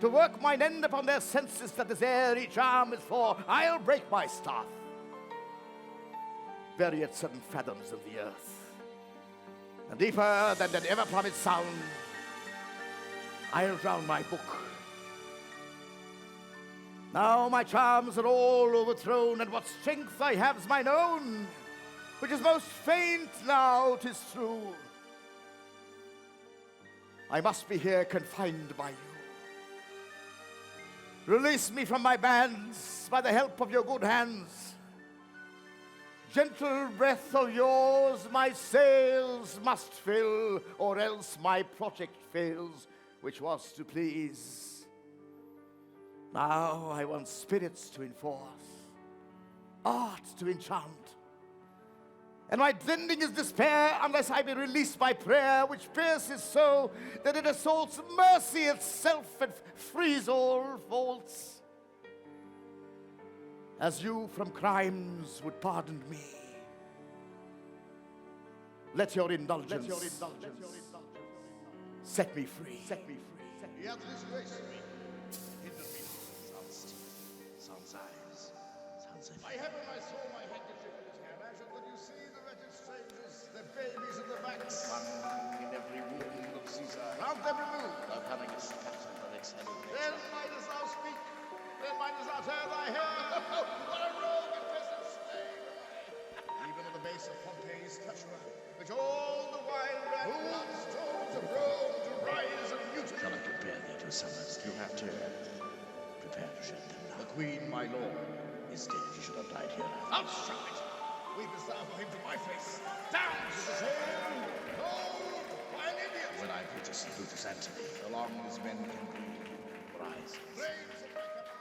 to work mine end upon their senses that this airy charm is for, I'll break my staff, bury it 7 fathoms of the earth, and deeper than that ever promised sound, I'll drown my book. Now my charms are all overthrown, and what strength I have's mine own, which is most faint now, 'tis true. I must be here confined by you. Release me from my bands by the help of your good hands. Gentle breath of yours my sails must fill, or else my project fails, which was to please. Now I want spirits to enforce, art to enchant, and my ending is despair unless I be released by prayer, which pierces so that it assaults mercy itself and frees all faults. As you from crimes would pardon me, let your indulgence, set me free. He hath disgraced me, hindered me. Sounds eyes. I have in my soul my handkerchief in his hand. I shall let you see the wretched strangers, their babies in their backs. One in every wound of Caesar. Grant them removed. Of having a spectre for its head of Then mightest thou speak, then mightest thou tear thy hair. What a rogue and peasant slave am I. Even at the base of Pompey's statuette, which all the while ran blood stones of Rome to rise and mutiny. Shall I compare thee to summers you have turned? Prepare to shed them now. The queen, my lord, is dead. He should have died here. outshout it. Weepest thou for him to my face? Down to the sword. No, by an idiot. When I put this into this Antony, so long as men can breathe, rise. Braves of my command.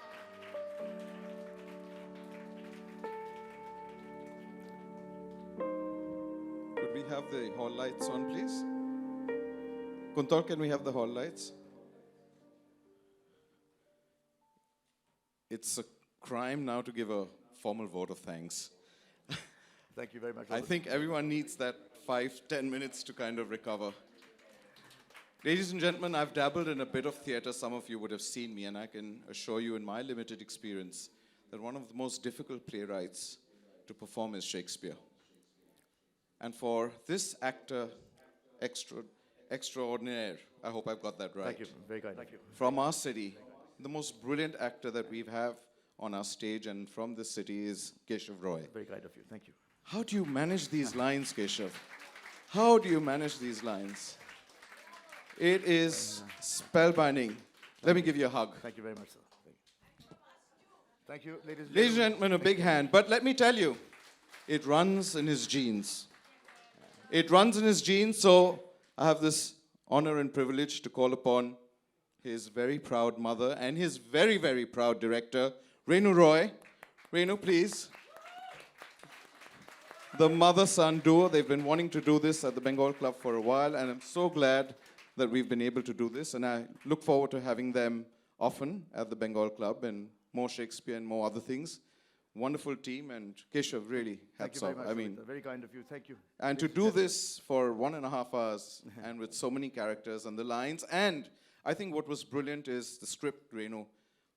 Could we have the hall lights on, please? Kuntal, can we have the hall lights? It's a crime now to give a formal vote of thanks. Thank you very much. I think everyone needs that 5-10 minutes to kind of recover. Ladies and gentlemen, I've dabbled in a bit of theater. Some of you would have seen me, and I can assure you in my limited experience that one of the most difficult playwrights to perform is Shakespeare. And for this actor extraordinaire, I hope I've got that right. Thank you. Very kind. Thank you. From our city, the most brilliant actor that we have on our stage and from this city is KESHAV Roy. Very kind of you. Thank you. How do you manage these lines, Keshav? How do you manage these lines? It is spellbinding. Let me give you a hug. Thank you very much, sir. Thank you, ladies and Ladies and gentlemen. gentlemen, a big hand. But let me tell you, it runs in his genes. It runs in his genes, so I have this honor and privilege to call upon his very proud mother and his very, very proud director, RENU Roy. RENU, please. The mother-son duo, they've been wanting to do this at the Bengal Club for a while, and I'm so glad that we've been able to do this, and I look forward to having them often at the Bengal Club and more Shakespeare and more other things. Wonderful team, and Keshav, really, Thank hats you very off. much. I mean, Very kind of you. Thank you. and to do this for 1.5 hours and with so many characters and the lines, and I think what was brilliant is the script, Renu,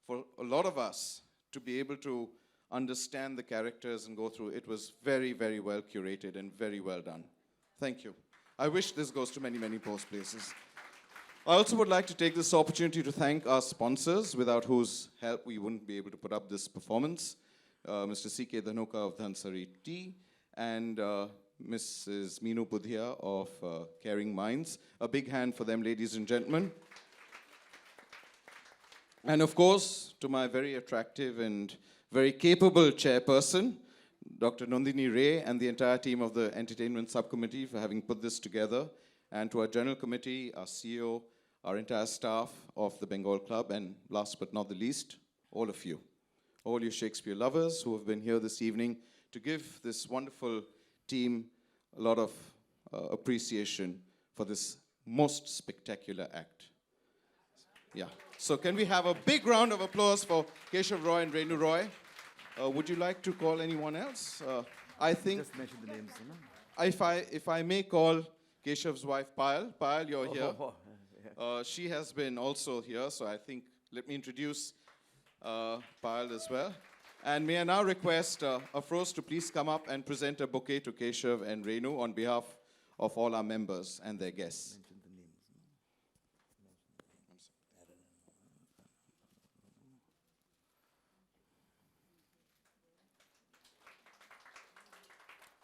for a lot of us to be able to understand the characters and go through, it was very, very well curated and very well done. Thank you. I wish this goes to many, many post places. I also would like to take this opportunity to thank our sponsors, without whose help we wouldn't be able to put up this performance. Mr. C.K. Dhanuka of Dhansari Tea and Mrs. Meenu Budhia of Caring Minds. A big hand for them, ladies and gentlemen. And of course, to my very attractive and very capable chairperson, Dr. Nandini Ray, and the entire team of the Entertainment Subcommittee for having put this together, and to our General Committee, our CEO, our entire staff of the Bengal Club, and last but not the least, all of you. All you Shakespeare lovers who have been here this evening to give this wonderful team a lot of appreciation for this most spectacular act. Yeah. So can we have a big round of applause for KESHAV Roy and RENU Roy? Would you like to call anyone else? I think Just mention the names. if I may call Keshav's wife, Payal. Payal, you're here. She has been also here, so I think, let me introduce Payal as well. And may I now request Afroz to please come up and present a bouquet to Keshav and Renu on behalf of all our members and their guests.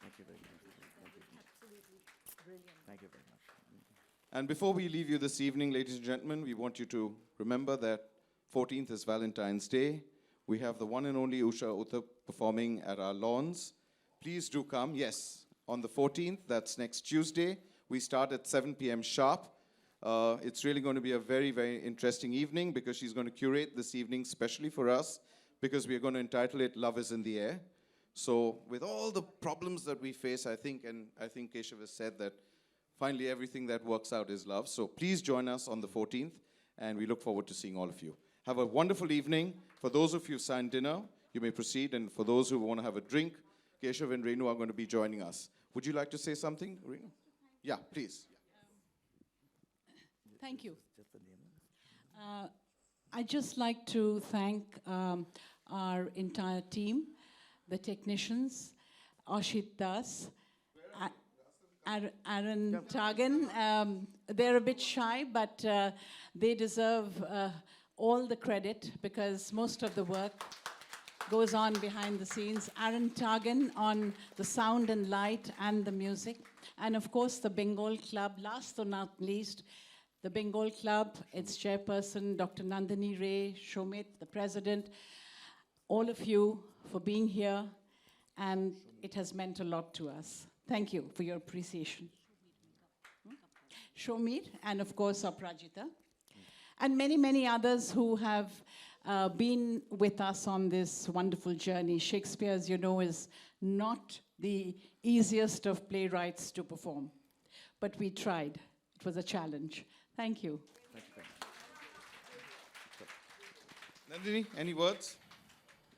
Thank you very much. Absolutely brilliant. Thank you very much. And before we leave you this evening, ladies and gentlemen, we want you to remember that 14th is Valentine's Day. We have the one and only Usha Uthup performing at our lawns. Please do come. Yes, on the 14th, that's next Tuesday. We start at 7 p.m. sharp. It's really going to be a very, very interesting evening because she's going to curate this evening specially for us because we are going to entitle it Love is in the Air. So with all the problems that we face, I think Keshav has said that finally everything that works out is love. So please join us on the 14th, and we look forward to seeing all of you. Have a wonderful evening. For those of you who signed dinner, you may proceed. And for those who want to have a drink, Keshav and Renu are going to be joining us. Would you like to say something, Renu? Yeah, please. Thank you. I'd just like to thank our entire team, the technicians, Ashit Das, Aaron Targan. They're a bit shy, but they deserve all the credit because most of the work goes on behind the scenes. Aaron Targan on the sound and light and the music. And of course, the Bengal Club, last but not least, the Bengal Club, its chairperson, Dr. Nandini Ray, Shomit, the president, all of you for being here, and it has meant a lot to us. Thank you for your appreciation. Shomit, and of course, Aprajita, and many, many others who have been with us on this wonderful journey. Shakespeare, as you know, is not the easiest of playwrights to perform, but we tried. It was a challenge. Thank you. Thank you very much. Nandini, any words?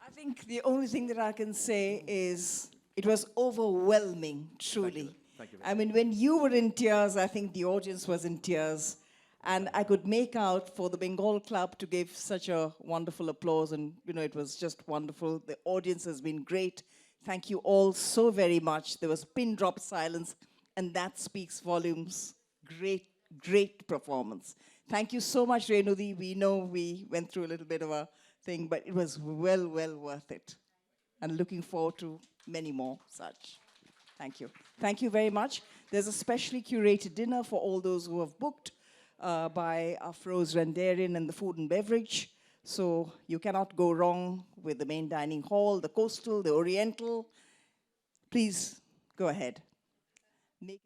I think the only thing that I can say is it was overwhelming, truly. Thank you very I mean, when you were in tears, I think the audience was in tears. And I could make out for the Bengal Club to give such a wonderful applause. And, you know, it was just wonderful. The audience has been great. Thank you all so very much. There was pin drop silence, and that speaks volumes. Great, great performance. Thank you so much, Renudi. We know we went through a little bit of a thing, but it was well, well worth it. And looking forward to many more such. Thank you. Thank you very much. There's a specially curated dinner for all those who have booked by Afroz Rendarian and the food and beverage. So you cannot go wrong with the main dining hall, the coastal, the oriental. Please go ahead. Make